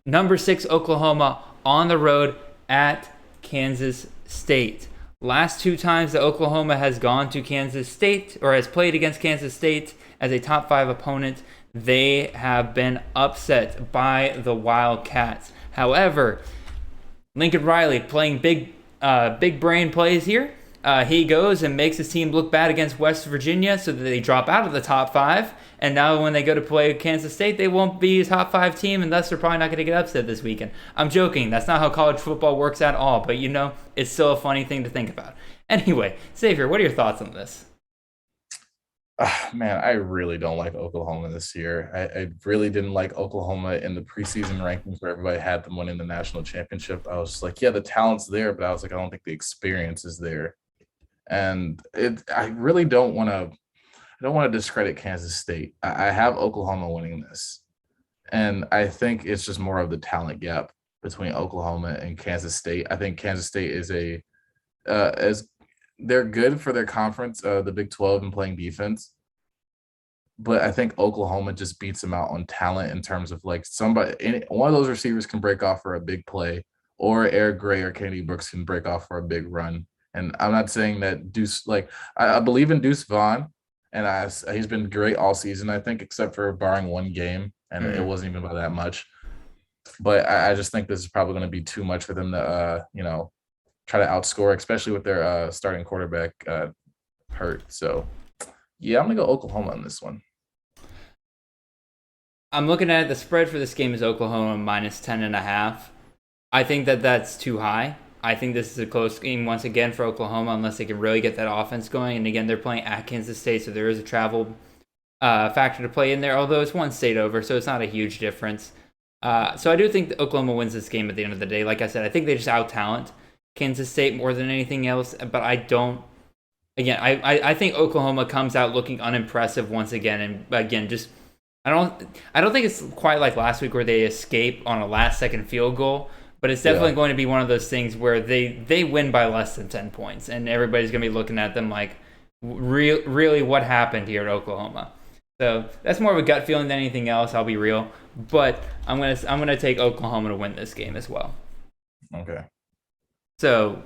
Speaker 5: number 6 Oklahoma on the road at Kansas State. Last 2 times that Oklahoma has gone to Kansas State, or has played against Kansas State as a top 5 opponent, they have been upset by the Wildcats. However, Lincoln Riley playing big brain plays here, he goes and makes his team look bad against West Virginia so that they drop out of the top 5. And now when they go to play Kansas State, they won't be a top 5 team, and thus they're probably not going to get upset this weekend. I'm joking. That's not how college football works at all. But, it's still a funny thing to think about. Anyway, Xavier, what are your thoughts on this?
Speaker 1: Man, I really don't like Oklahoma this year. I really didn't like Oklahoma in the preseason rankings where everybody had them winning the national championship. I was just like, yeah, the talent's there, but I was like, I don't think the experience is there. And I really don't want to discredit Kansas State. I have Oklahoma winning this. And I think it's just more of the talent gap between Oklahoma and Kansas State. I think Kansas State is they're good for their conference, the Big 12, and playing defense. But I think Oklahoma just beats them out on talent in terms of like one of those receivers can break off for a big play, or Eric Gray or Kennedy Brooks can break off for a big run. And I'm not saying that Deuce, I believe in Deuce Vaughn, and he's been great all season, I think, except for barring one game, and it wasn't even by that much. But I just think this is probably going to be too much for them to, try to outscore, especially with their starting quarterback hurt. So, yeah, I'm going to go Oklahoma on this one.
Speaker 5: I'm looking at it. The spread for this game is Oklahoma minus 10.5. I think that's too high. I think this is a close game once again for Oklahoma unless they can really get that offense going. And again, they're playing at Kansas State, so there is a travel factor to play in there, although it's one state over, so it's not a huge difference. So I do think that Oklahoma wins this game at the end of the day. Like I said, I think they just out-talent Kansas State more than anything else, but I don't. Again, I think Oklahoma comes out looking unimpressive once again, and again, just I don't think it's quite like last week where they escape on a last-second field goal, but it's definitely going to be one of those things where they win by less than 10 points, and everybody's going to be looking at them like, really, what happened here at Oklahoma? So that's more of a gut feeling than anything else. I'll be real, but I'm gonna take Oklahoma to win this game as well.
Speaker 1: Okay.
Speaker 5: So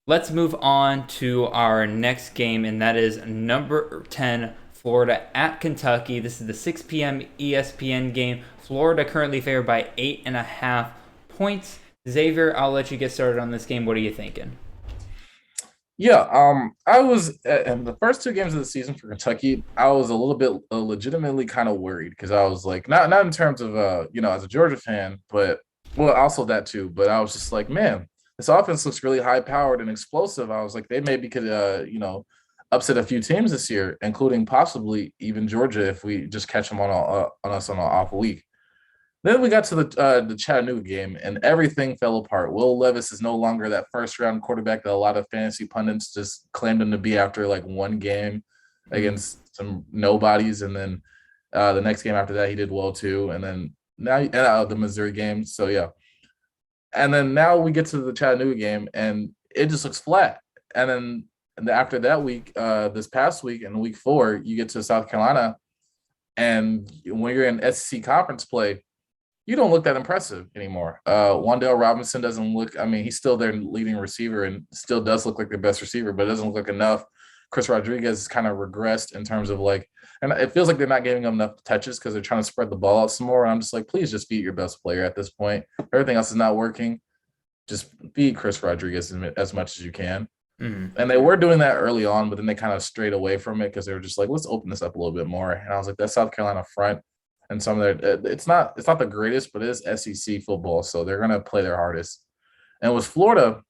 Speaker 5: let's move on to our next game, and that is number 10, Florida at Kentucky. This is the 6 p.m. ESPN game. Florida currently favored by 8.5 points. Xavier, I'll let you get started on this game. What are you thinking?
Speaker 1: Yeah, I was in the first 2 games of the season for Kentucky. I was a little bit legitimately kind of worried because I was like, not in terms of as a Georgia fan, but also that too. But I was just like, man, this offense looks really high powered and explosive. I was like, they maybe could upset a few teams this year, including possibly even Georgia if we just catch them on us on an off week. Then we got to the Chattanooga game, and everything fell apart. Will Levis is no longer that first-round quarterback that a lot of fantasy pundits just claimed him to be after like one game against some nobodies, and then the next game after that he did well too, and then now the Missouri game. So yeah, and then now we get to the Chattanooga game, and it just looks flat. And then after that week, this past week in week 4, you get to South Carolina, and when you're in SEC conference play, you don't look that impressive anymore. Wan'Dale Robinson doesn't look, he's still their leading receiver and still does look like their best receiver, but it doesn't look like enough. Chris Rodriguez kind of regressed in terms of and it feels like they're not giving him enough touches because they're trying to spread the ball out some more. And I'm just like, please just beat your best player at this point. Everything else is not working. Just beat Chris Rodriguez as much as you can. Mm-hmm. And they were doing that early on, but then they kind of strayed away from it because they were just like, let's open this up a little bit more. And I was like, that South Carolina front and some of their, it's not the greatest, but it is SEC football, so they're gonna play their hardest. And with Florida,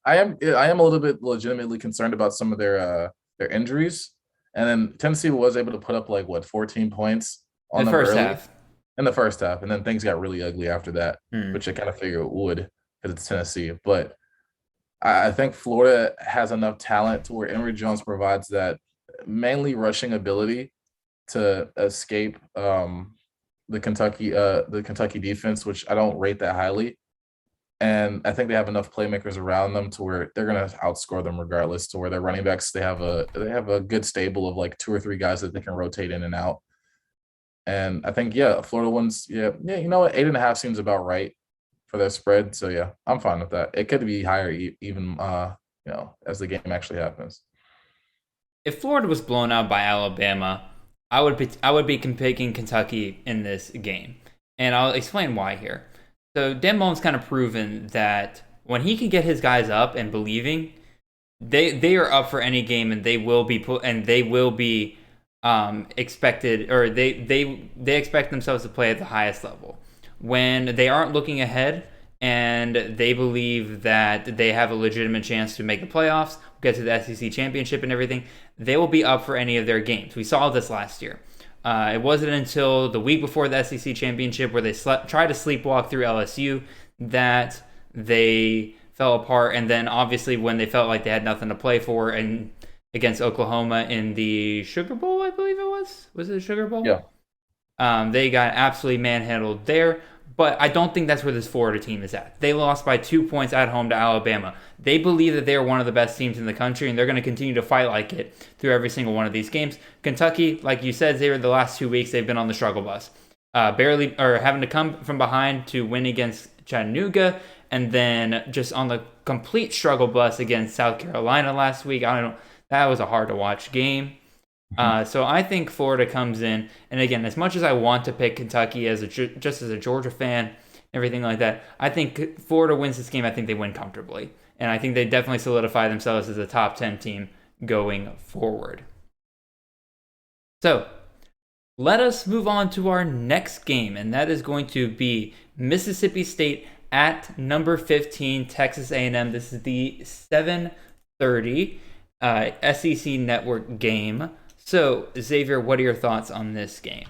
Speaker 1: I am a little bit legitimately concerned about some of their injuries. And then Tennessee was able to put up 14 points on
Speaker 5: the first half.
Speaker 1: In the first half, and then things got really ugly after that, which I kind of figured it would because it's Tennessee. But I think Florida has enough talent to where Emory Jones provides that mainly rushing ability to escape the Kentucky defense, which I don't rate that highly. And I think they have enough playmakers around them to where they're going to outscore them regardless, to where their running backs, they have a good stable of 2 or 3 guys that they can rotate in and out. And I think, Florida wins. Yeah, you know what? 8.5 seems about right for their spread. So yeah, I'm fine with that. It could be higher even, as the game actually happens.
Speaker 5: If Florida was blown out by Alabama, I would be picking Kentucky in this game, and I'll explain why here. So Dan Mullen's kind of proven that when he can get his guys up and believing, they are up for any game, and they will be expected, or they expect themselves to play at the highest level. When they aren't looking ahead and they believe that they have a legitimate chance to make the playoffs, get to the SEC championship and everything, they will be up for any of their games. We saw this last year. It wasn't until the week before the SEC championship, where they tried to sleepwalk through LSU, that they fell apart. And then obviously when they felt like they had nothing to play for, and against Oklahoma in the Sugar Bowl, I believe it was. Was it the Sugar Bowl?
Speaker 1: Yeah.
Speaker 5: They got absolutely manhandled there. But I don't think that's where this Florida team is at. They lost by 2 points at home to Alabama. They believe that they're one of the best teams in the country, and they're going to continue to fight like it through every single one of these games. Kentucky, like you said, they were the last 2 weeks, they've been on the struggle bus. Barely, or having to come from behind to win against Chattanooga, and then just on the complete struggle bus against South Carolina last week. That was a hard to watch game. So I think Florida comes in, and again, as much as I want to pick Kentucky just as a Georgia fan, everything like that, I think Florida wins this game. I think they win comfortably, and I think they definitely solidify themselves as a top 10 team going forward. So let us move on to our next game, and that is going to be Mississippi State at number 15 Texas A&M. This is the 7:30 SEC Network game. So, Xavier, what are your thoughts on this game?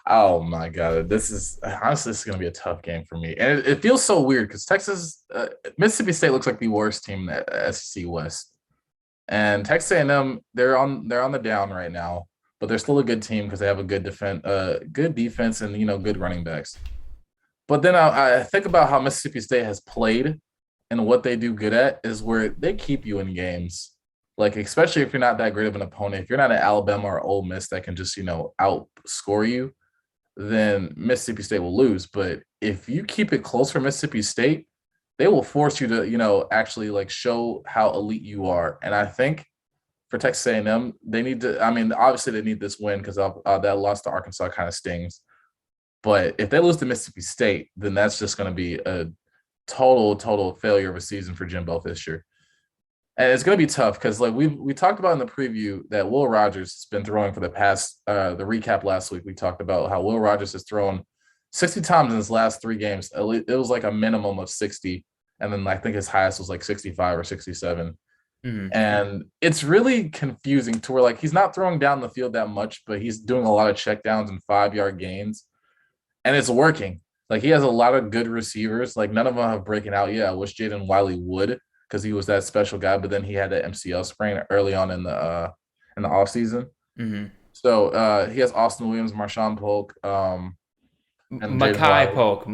Speaker 1: Oh my God, this is going to be a tough game for me, and it feels so weird because Mississippi State looks like the worst team in the SEC West, and Texas A&M, they're on the down right now, but they're still a good team because they have a good defense, and good running backs. But then I think about how Mississippi State has played, and what they do good at is where they keep you in games. Like, especially if you're not that great of an opponent, if you're not an Alabama or Ole Miss that can just, outscore you, then Mississippi State will lose. But if you keep it close for Mississippi State, they will force you to, actually show how elite you are. And I think for Texas A&M, they need to, obviously they need this win because that loss to Arkansas kind of stings. But if they lose to Mississippi State, then that's just going to be a total failure of a season for Jimbo Fisher. And it's going to be tough because, we talked about in the preview that Will Rogers has been throwing for the past the recap last week. We talked about how Will Rogers has thrown 60 times in his last 3 games. It was like a minimum of 60, and then I think his highest was like 65 or 67. Mm-hmm. And it's really confusing to where he's not throwing down the field that much, but he's doing a lot of checkdowns and 5-yard gains, and it's working. He has a lot of good receivers. None of them have broken out yet. I wish Jaden Wiley would, because he was that special guy, but then he had that MCL sprain early on in the offseason. Mm-hmm. So he has Austin Williams, Marshawn Polk, and
Speaker 5: Makai Polk.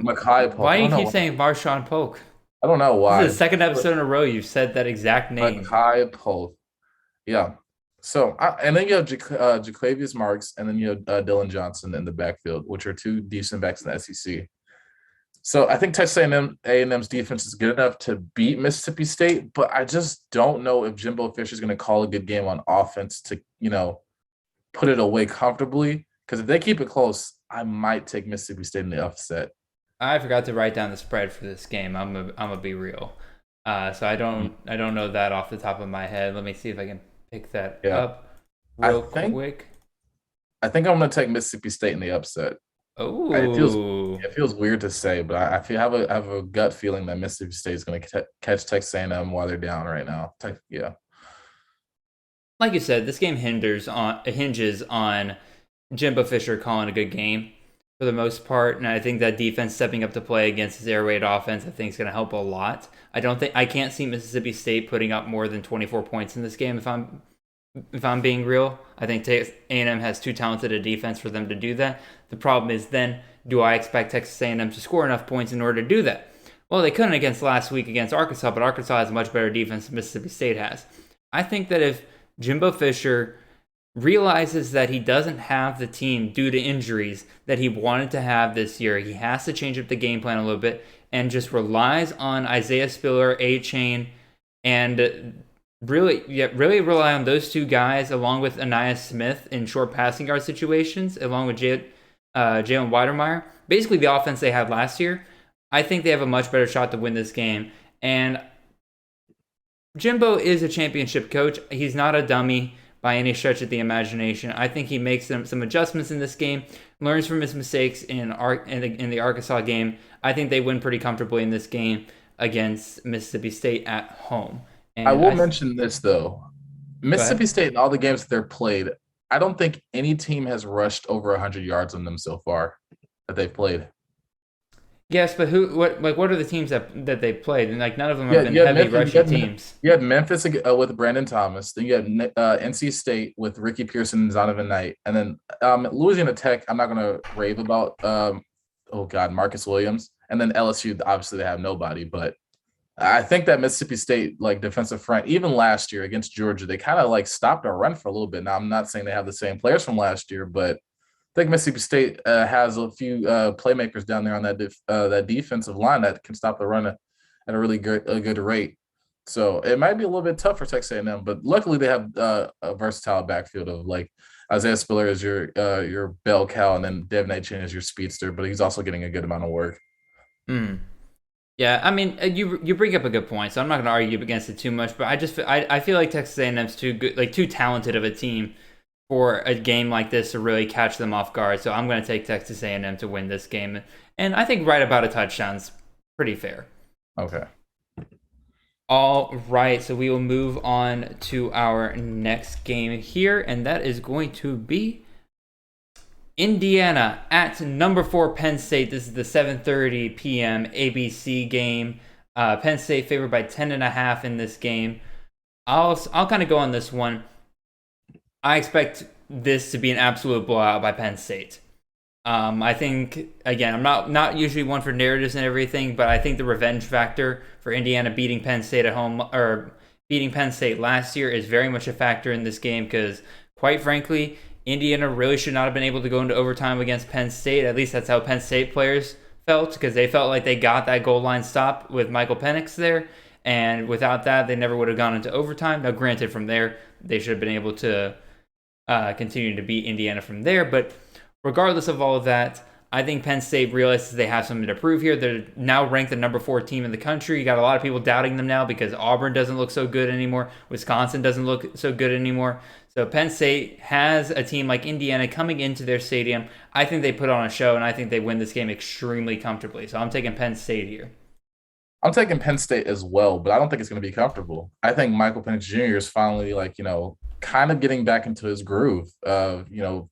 Speaker 5: Why do you keep saying Marshawn Polk?
Speaker 1: I don't know why.
Speaker 5: This is the second episode in a row you've said that exact name.
Speaker 1: Makai Polk. Yeah. So, and then you have Jaquavius Marks, and then you have Dylan Johnson in the backfield, which are 2 decent backs in the SEC. So I think Texas A&M's defense is good enough to beat Mississippi State, but I just don't know if Jimbo Fisher is going to call a good game on offense to, put it away comfortably. Because if they keep it close, I might take Mississippi State in the upset.
Speaker 5: I forgot to write down the spread for this game. I'm gonna be real. So I don't know that off the top of my head. Let me see if I can pick that up real quick.
Speaker 1: I think I'm going to take Mississippi State in the upset.
Speaker 5: Oh,
Speaker 1: it feels weird to say, but I have a gut feeling that Mississippi State is going to catch Texas A&M while they're down right now. Yeah,
Speaker 5: like you said, this game hinges on Jimbo Fisher calling a good game for the most part, and I think that defense stepping up to play against his air raid offense, I think is going to help a lot. I can't see Mississippi State putting up more than 24 points in this game if I'm being real. I think A&M has too talented a defense for them to do that. The problem is then, do I expect Texas A&M to score enough points in order to do that? Well, they couldn't last week against Arkansas, but Arkansas has a much better defense than Mississippi State has. I think that if Jimbo Fisher realizes that he doesn't have the team due to injuries that he wanted to have this year, he has to change up the game plan a little bit and just relies on Isaiah Spiller, A-Chain, and really rely on those 2 guys along with Aniyah Smith in short passing yard situations, along with Jalen Weidermeyer. Basically the offense they had last year. I think they have a much better shot to win this game. And Jimbo is a championship coach. He's not a dummy by any stretch of the imagination. I think he makes some adjustments in this game, learns from his mistakes in the Arkansas game. I think they win pretty comfortably in this game against Mississippi State at home. And
Speaker 1: I will mention this, though. Mississippi State, in all the games that they're played, I don't think any team has rushed over 100 yards on them so far that they've played.
Speaker 5: Yes, but what are the teams that they've played? And none of them have been heavy rushing teams.
Speaker 1: You had Memphis with Brandon Thomas. Then you had NC State with Ricky Pearson and Zonovan Knight. And then Louisiana Tech, I'm not going to rave about, Marcus Williams. And then LSU, obviously they have nobody. But I think that Mississippi State defensive front, even last year against Georgia, they kind of stopped our run for a little bit. Now, I'm not saying they have the same players from last year, but I think Mississippi State has a few playmakers down there on that defensive line that can stop the run at a really good rate. So it might be a little bit tough for Texas A&M, but luckily they have a versatile backfield of Isaiah Spiller is your bell cow, and then Devin Achin is your speedster, but he's also getting a good amount of work.
Speaker 5: Yeah, I mean, you bring up a good point, so I'm not going to argue against it too much. But I feel like Texas A&M's too good, too talented of a team for a game like this to really catch them off guard. So I'm going to take Texas A&M to win this game, and I think right about a touchdown's pretty fair.
Speaker 1: Okay.
Speaker 5: All right, so we will move on to our next game here, and that is going to be Indiana at number 4 Penn State. This is the 7:30 p.m. ABC game. Penn State favored by 10.5 in this game. I'll kind of go on this one. I expect this to be an absolute blowout by Penn State. I think, again, I'm not usually one for narratives and everything, but I think the revenge factor for Indiana beating Penn State at home, or beating Penn State last year, is very much a factor in this game because, quite frankly, Indiana really should not have been able to go into overtime against Penn State. At least that's how Penn State players felt, because they felt like they got that goal line stop with Michael Penix there, and without that, they never would have gone into overtime. Now, granted, from there, they should have been able to continue to beat Indiana from there, but regardless of all of that, I think Penn State realizes they have something to prove here. They're now ranked the number 4 team in the country. You got a lot of people doubting them now because Auburn doesn't look so good anymore. Wisconsin doesn't look so good anymore. So Penn State has a team like Indiana coming into their stadium. I think they put on a show, and I think they win this game extremely comfortably. So I'm taking Penn State here.
Speaker 1: I'm taking Penn State as well, but I don't think it's going to be comfortable. I think Michael Penix Jr. is finally kind of getting back into his groove,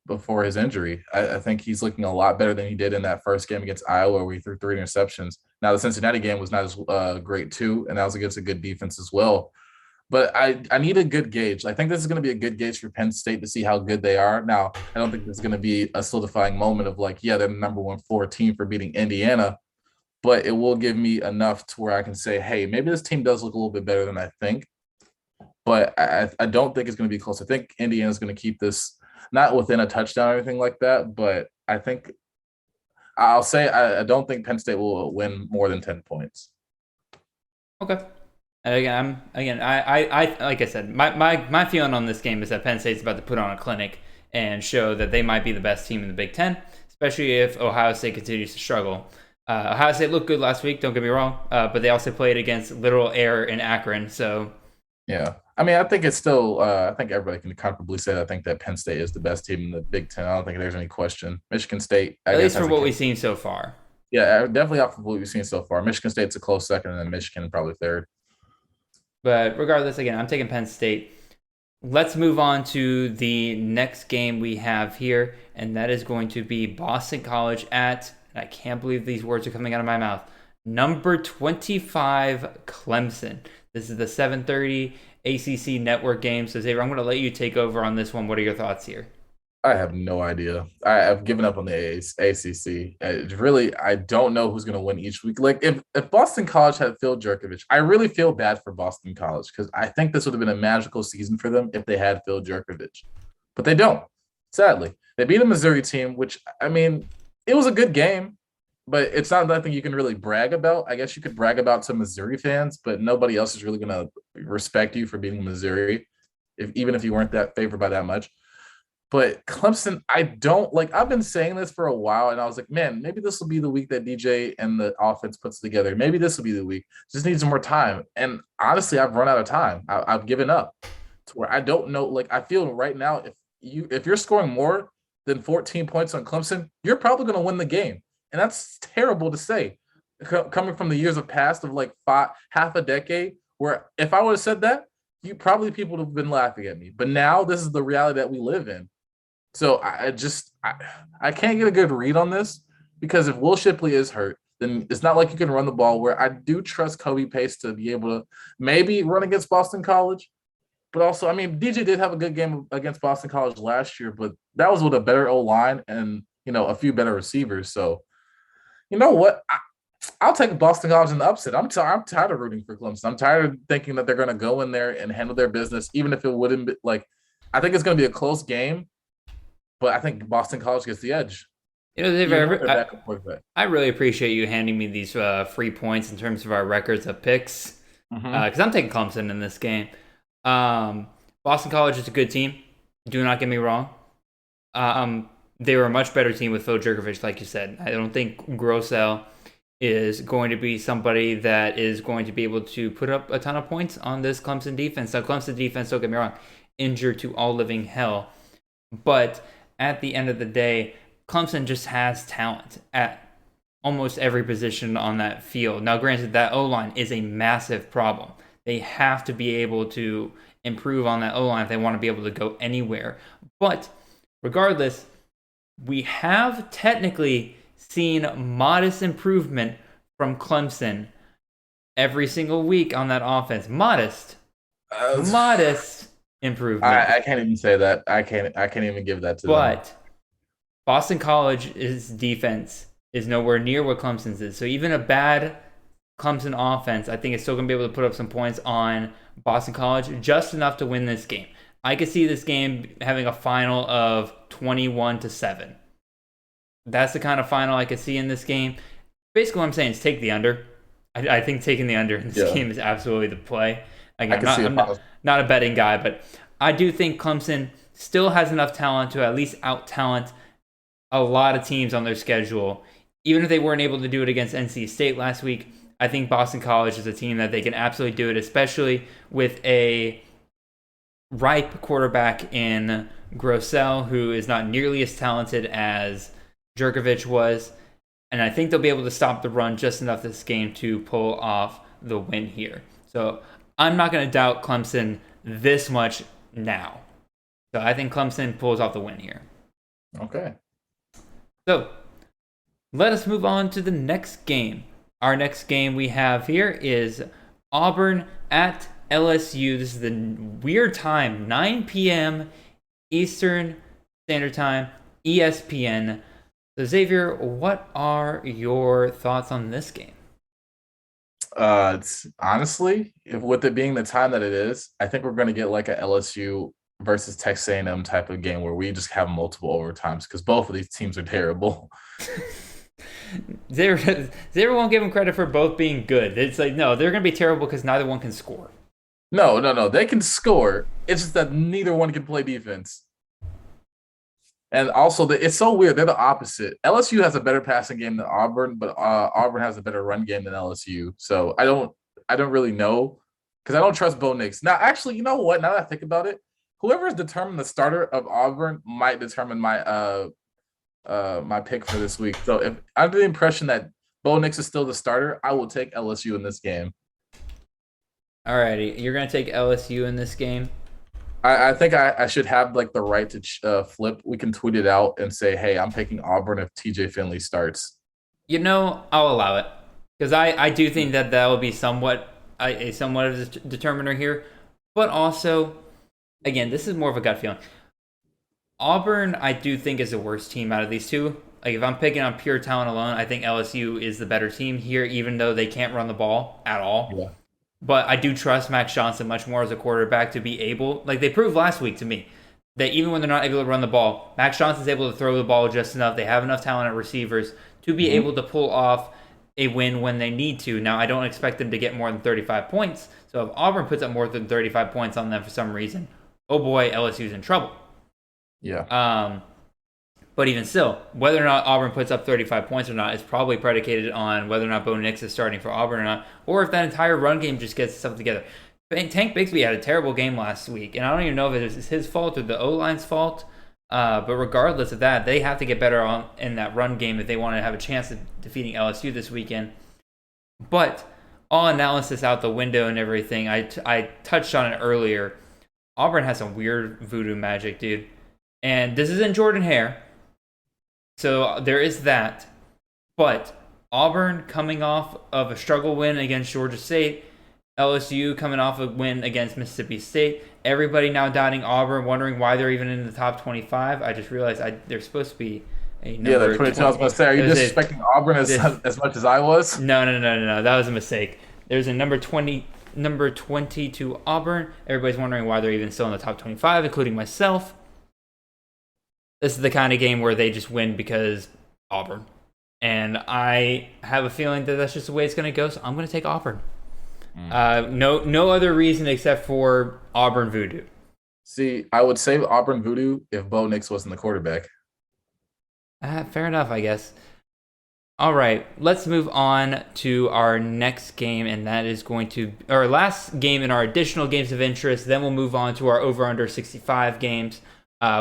Speaker 1: before his injury. I think he's looking a lot better than he did in that first game against Iowa, where he threw 3 interceptions. Now, the Cincinnati game was not as great too, and that was against a good defense as well. But I need a good gauge. I think this is going to be a good gauge for Penn State to see how good they are. Now, I don't think this is going to be a solidifying moment of they're the number 4 team for beating Indiana, but it will give me enough to where I can say, hey, maybe this team does look a little bit better than I think. But I don't think it's going to be close. I think Indiana's going to keep this not within a touchdown or anything like that, but I think I'll say I don't think Penn State will win more than 10 points.
Speaker 5: Okay. And again, I like I said, my feeling on this game is that Penn State's about to put on a clinic and show that they might be the best team in the Big Ten, especially if Ohio State continues to struggle. Ohio State looked good last week, don't get me wrong, but they also played against literal air in Akron, so...
Speaker 1: Yeah. I mean, I think it's still I think everybody can comfortably say that I think that Penn State is the best team in the Big Ten. I don't think there's any question. Michigan State,
Speaker 5: at least from what we've seen so far.
Speaker 1: Yeah, definitely off of what we've seen so far. Michigan State's a close second, and then Michigan probably third.
Speaker 5: But regardless, again, I'm taking Penn State. Let's move on to the next game we have here, and that is going to be Boston College at, and I can't believe these words are coming out of my mouth, number 25 Clemson. This is the 7:30 ACC network game. So, Xavier, I'm going to let you take over on this one. What are your thoughts here?
Speaker 1: I have no idea. I've given up on the ACC. I don't know who's going to win each week. If Boston College had Phil Jerkovich, I really feel bad for Boston College because I think this would have been a magical season for them if they had Phil Jerkovich. But they don't, sadly. They beat a Missouri team, which, I mean, it was a good game. But it's not nothing you can really brag about. I guess you could brag about to Missouri fans, but nobody else is really going to respect you for beating Missouri, even if you weren't that favored by that much. But Clemson, I don't like. I've been saying this for a while, and I was like, man, maybe this will be the week that DJ and the offense puts together. Maybe this will be the week. Just need some more time. And honestly, I've run out of time. I've given up to where I don't know. Like, I feel right now, if you're scoring more than 14 points on Clemson, you're probably going to win the game, and that's terrible to say, coming from the years of past of like half a decade. Where if I would have said that, people would have been laughing at me. But now this is the reality that we live in. So I can't get a good read on this because if Will Shipley is hurt, then it's not like you can run the ball. Where I do trust Kobe Pace to be able to maybe run against Boston College, but also, I mean, DJ did have a good game against Boston College last year, but that was with a better O-line and a few better receivers. So you know what? I'll take Boston College in the upset. I'm tired of rooting for Clemson. I'm tired of thinking that they're going to go in there and handle their business, even if it wouldn't be like. I think it's going to be a close game. But I think Boston College gets the edge.
Speaker 5: Xavier, I really appreciate you handing me these free points in terms of our records of picks. Because I'm taking Clemson in this game. Boston College is a good team. Do not get me wrong. They were a much better team with Phil Jurkovich, like you said. I don't think Grossell is going to be somebody that is going to be able to put up a ton of points on this Clemson defense. Now, Clemson defense, don't get me wrong, injured to all living hell. But at the end of the day, Clemson just has talent at almost every position on that field. Now, granted, that O-line is a massive problem. They have to be able to improve on that O-line if they want to be able to go anywhere. But regardless, we have technically seen modest improvement from Clemson every single week on that offense. Modest improvement.
Speaker 1: I can't even say that. I can't even give that to them.
Speaker 5: But Boston College's defense is nowhere near what Clemson's is. So even a bad Clemson offense, I think it's still going to be able to put up some points on Boston College, just enough to win this game. I could see this game having a final of 21-7. That's the kind of final I could see in this game. Basically, what I'm saying is take the under. I think taking the under in this game is absolutely the play. Again, I'm not a betting guy, but I do think Clemson still has enough talent to at least out-talent a lot of teams on their schedule. Even if they weren't able to do it against NC State last week, I think Boston College is a team that they can absolutely do it, especially with a ripe quarterback in Grossell, who is not nearly as talented as Jurkovich was. And I think they'll be able to stop the run just enough this game to pull off the win here. So I'm not going to doubt Clemson this much now. So I think Clemson pulls off the win here.
Speaker 1: Okay.
Speaker 5: So let us move on to the next game. Our next game we have here is Auburn at LSU. This is the weird time, 9 p.m. Eastern Standard Time, ESPN. So Xavier, what are your thoughts on this game?
Speaker 1: It's honestly, with it being the time that it is, I think we're going to get like a LSU versus Texas A&M type of game where we just have multiple overtimes because both of these teams are terrible.
Speaker 5: Xavier won't give them credit for both being good. It's like, no, they're going to be terrible because neither one can score.
Speaker 1: No. They can score. It's just that neither one can play defense. And also, it's so weird. They're the opposite. LSU has a better passing game than Auburn, but Auburn has a better run game than LSU. So I don't really know because I don't trust Bo Nix. Now, actually, you know what? Now that I think about it, whoever is determined the starter of Auburn might determine my my pick for this week. So if I have the impression that Bo Nix is still the starter, I will take LSU in this game.
Speaker 5: Alrighty, you're gonna take LSU in this game.
Speaker 1: I think I should have like the right to flip. We can tweet it out and say, "Hey, I'm picking Auburn if TJ Finley starts."
Speaker 5: You know, I'll allow it because I do think that will be somewhat of a determiner here, but also, again, this is more of a gut feeling. Auburn, I do think, is the worst team out of these two. Like, if I'm picking on pure talent alone, I think LSU is the better team here, even though they can't run the ball at all. Yeah. But I do trust Max Johnson much more as a quarterback to be able, like they proved last week to me, that even when they're not able to run the ball, Max Johnson's able to throw the ball just enough. They have enough talent at receivers to be able to pull off a win when they need to. Now, I don't expect them to get more than 35 points. So if Auburn puts up more than 35 points on them for some reason, oh boy, LSU's in trouble.
Speaker 1: Yeah.
Speaker 5: But even still, whether or not Auburn puts up 35 points or not is probably predicated on whether or not Bo Nix is starting for Auburn or not, or if that entire run game just gets itself together. Tank Bigsby had a terrible game last week, and I don't even know if it was his fault or the O-line's fault. But regardless of that, they have to get better in that run game if they want to have a chance of defeating LSU this weekend. But all analysis out the window and everything, I touched on it earlier. Auburn has some weird voodoo magic, dude. And this isn't Jordan Hare. So there is that. But Auburn coming off of a struggle win against Georgia State, LSU coming off a win against Mississippi State, everybody now doubting Auburn, wondering why they're even in the top 25. I just realized they're supposed to be a number.
Speaker 1: Yeah, that's what I was going to say. Are you disrespecting Auburn as much as I was?
Speaker 5: No. That was a mistake. There's a number 20 to Auburn. Everybody's wondering why they're even still in the top 25, including myself. This is the kind of game where they just win because Auburn. And I have a feeling that that's just the way it's going to go, so I'm going to take Auburn. No other reason except for Auburn voodoo.
Speaker 1: See, I would save Auburn voodoo if Bo Nix wasn't the quarterback.
Speaker 5: Fair enough, I guess. All right, let's move on to our next game, and that is going to be our last game in our additional games of interest. Then we'll move on to our over-under 65 games.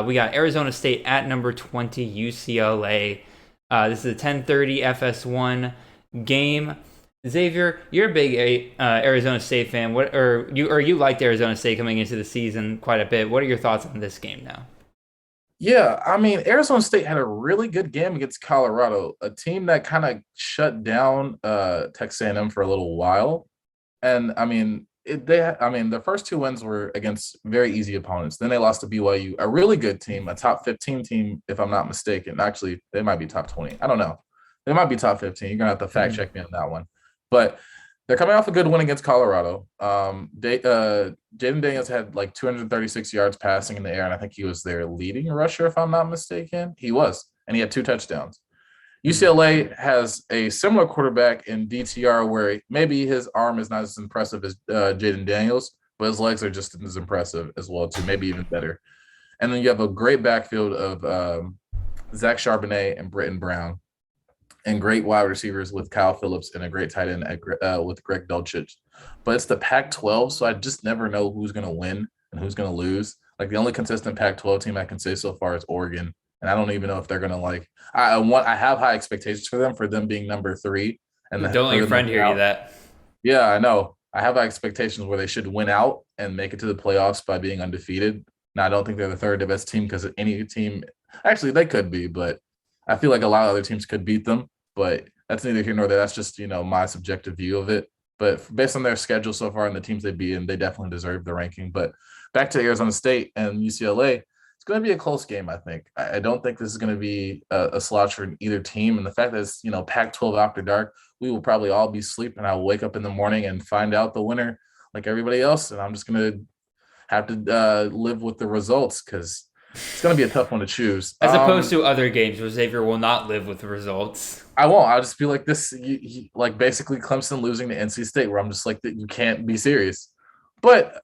Speaker 5: We got Arizona State at number 20, UCLA. This is a 10:30 FS1 game. Xavier, you're a big Arizona State fan. You liked Arizona State coming into the season quite a bit. What are your thoughts on this game now?
Speaker 1: Yeah, I mean, Arizona State had a really good game against Colorado, a team that kind of shut down Texas A&M for a little while. And I mean, the first two wins were against very easy opponents. Then they lost to BYU, a really good team, a top 15 team, if I'm not mistaken. Actually, they might be top 20. I don't know. They might be top 15. You're gonna have to fact check me on that one. But they're coming off a good win against Colorado. Jaden Daniels had like 236 yards passing in the air, and I think he was their leading rusher, if I'm not mistaken. He was, and he had 2 touchdowns. UCLA has a similar quarterback in DTR where maybe his arm is not as impressive as Jaden Daniels, but his legs are just as impressive as well, too, maybe even better. And then you have a great backfield of Zach Charbonnet and Britton Brown, and great wide receivers with Kyle Phillips and a great tight end with Greg Dulcich. But it's the Pac-12, so I just never know who's going to win and who's going to lose. Like, the only consistent Pac-12 team I can say so far is Oregon, and I don't even know if they're going to I have high expectations for them being number 3. And
Speaker 5: don't let your friend hear you that.
Speaker 1: Yeah, I know. I have high expectations where they should win out and make it to the playoffs by being undefeated. Now, I don't think they're the third best team because any team – actually, they could be, but I feel like a lot of other teams could beat them. But that's neither here nor there. That's just, my subjective view of it. But based on their schedule so far and the teams they beat, and they definitely deserve the ranking. But back to Arizona State and UCLA, it's going to be a close game, I think. I don't think this is going to be a slouch for either team. And the fact that it's, Pac-12 after dark, we will probably all be asleep, and I'll wake up in the morning and find out the winner like everybody else. And I'm just going to have to live with the results because it's going to be a tough one to choose.
Speaker 5: As opposed to other games where Xavier will not live with the results.
Speaker 1: I won't. I'll just be like this, like basically Clemson losing to NC State, where I'm just like, you can't be serious. But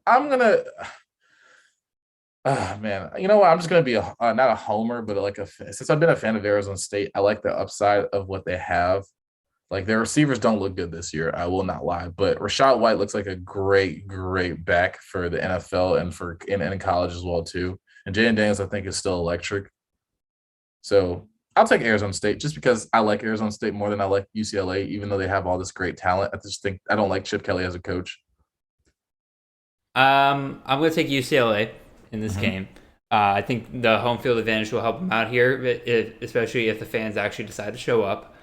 Speaker 1: I'm going to man, you know what? I'm just going to be not a homer, but since I've been a fan of Arizona State, I like the upside of what they have. Like, their receivers don't look good this year. I will not lie. But Rashad White looks like a great, great back for the NFL and in college as well, too. And Jaden Daniels, I think, is still electric. So I'll take Arizona State just because I like Arizona State more than I like UCLA, even though they have all this great talent. I just think I don't like Chip Kelly as a coach.
Speaker 5: I'm going to take UCLA in this game. I think the home field advantage will help them out here, especially if the fans actually decide to show up.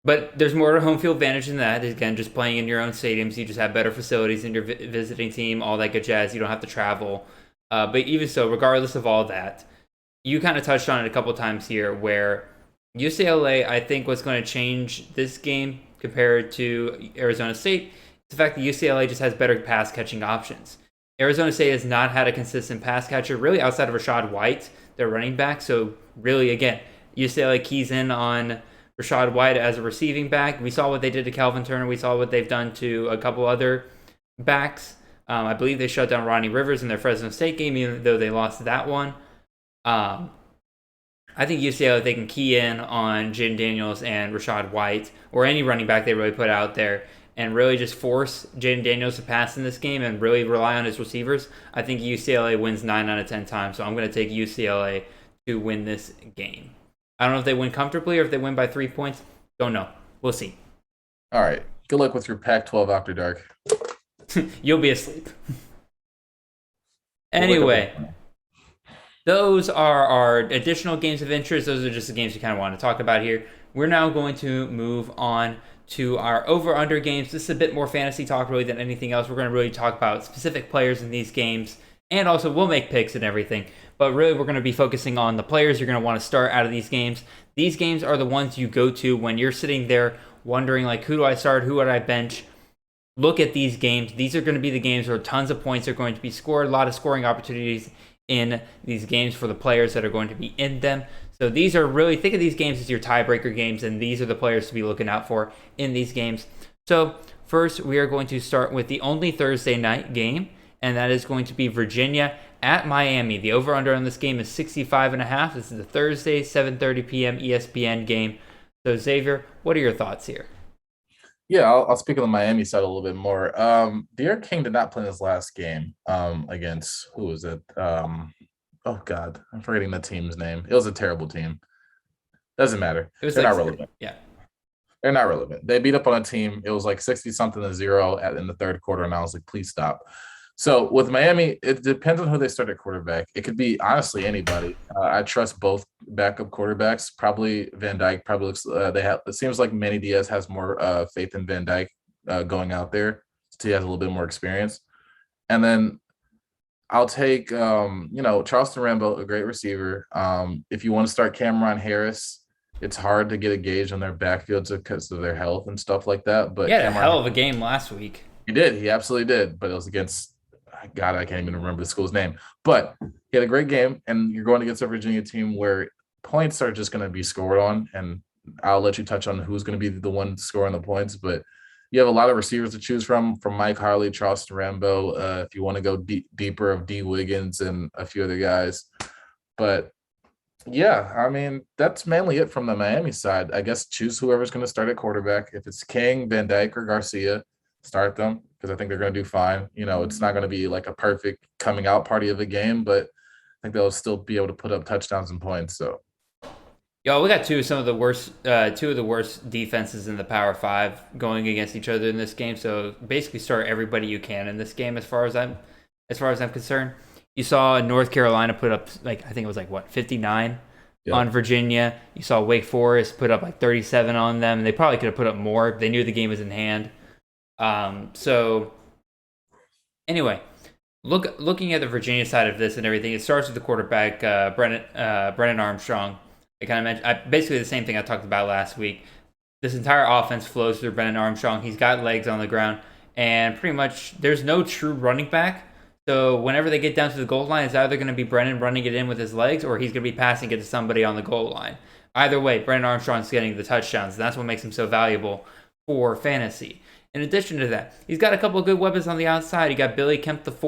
Speaker 5: But there's more to home field advantage than that. Again, just playing in your own stadiums, you just have better facilities in your visiting team, all that good jazz. You don't have to travel. But even so, regardless of all that, you kind of touched on it a couple times here where UCLA, I think what's going to change this game compared to Arizona State is the fact that UCLA just has better pass catching options. Arizona State has not had a consistent pass catcher really outside of Rashad White, their running back. So really, again, UCLA keys in on Rashad White as a receiving back. We saw what they did to Calvin Turner. We saw what they've done to a couple other backs. I believe they shut down Ronnie Rivers in their Fresno State game, even though they lost that one. I think UCLA, if they can key in on Jaden Daniels and Rashad White, or any running back they really put out there, and really just force Jaden Daniels to pass in this game and really rely on his receivers, I think UCLA wins 9 out of 10 times. So I'm going to take UCLA to win this game. I don't know if they win comfortably or if they win by 3 points. Don't know. We'll see.
Speaker 1: All right. Good luck with your Pac-12 After Dark.
Speaker 5: You'll be asleep. Anyway, those are our additional games of interest. Those are just the games we kind of want to talk about here. We're now going to move on to our over-under games. This is a bit more fantasy talk really than anything else. We're going to really talk about specific players in these games, and also we'll make picks and everything. But really, we're going to be focusing on the players you're going to want to start out of these games. These games are the ones you go to when you're sitting there wondering, like, who do I start? Who would I bench? Look at these games. These are going to be the games where tons of points are going to be scored, a lot of scoring opportunities in these games for the players that are going to be in them. So these are really, think of these games as your tiebreaker games, and these are the players to be looking out for in these games. So first, we are going to start with the only Thursday night game, and that is going to be Virginia at Miami. The over-under on this game is 65.5. This is a Thursday, 7:30 p.m. ESPN game. So Xavier, what are your thoughts here?
Speaker 1: Yeah, I'll speak on the Miami side a little bit more. D'Eriq King did not play in his last game against, who was it? Oh, God, I'm forgetting the team's name. It was a terrible team. Doesn't matter. They're not relevant.
Speaker 5: Yeah.
Speaker 1: They're not relevant. They beat up on a team. It was like 60-something to 0 in the third quarter, and I was like, please stop. So with Miami, it depends on who they start at quarterback. It could be, honestly, anybody. I trust both backup quarterbacks. Probably Van Dyke. Probably looks. It seems like Manny Diaz has more faith in Van Dyke going out there. So he has a little bit more experience. And then I'll take, Charleston Rambo, a great receiver. If you want to start Cameron Harris, it's hard to get a gauge on their backfields because of their health and stuff like that. But
Speaker 5: he had a hell of a game last week.
Speaker 1: He did. He absolutely did. But it was against, God, I can't even remember the school's name. But he had a great game, and you're going against a Virginia team where points are just going to be scored on. And I'll let you touch on who's going to be the one scoring the points. But you have a lot of receivers to choose from Mike Harley, Charleston Rambo, if you want to go deeper of D. Wiggins and a few other guys. But, yeah, I mean, that's mainly it from the Miami side. I guess choose whoever's going to start at quarterback. If it's King, Van Dyke, or Garcia, start them because I think they're going to do fine. It's not going to be like a perfect coming out party of a game, but I think they'll still be able to put up touchdowns and points. So,
Speaker 5: Yo, we got two of the worst defenses in the Power 5 going against each other in this game. So basically, start everybody you can in this game. As far as I'm concerned, you saw North Carolina put up 59 on Virginia. You saw Wake Forest put up like 37 on them, and they probably could have put up more. They knew the game was in hand. So anyway, looking at the Virginia side of this and everything, it starts with the quarterback, Brennan Armstrong. I kind of mentioned basically the same thing I talked about last week. This entire offense flows through Brennan Armstrong. He's got legs on the ground, and pretty much there's no true running back. So whenever they get down to the goal line, it's either going to be Brennan running it in with his legs, or he's going to be passing it to somebody on the goal line. Either way, Brennan Armstrong's getting the touchdowns, and that's what makes him so valuable for fantasy. In addition to that, he's got a couple of good weapons on the outside. You got Billy Kemp IV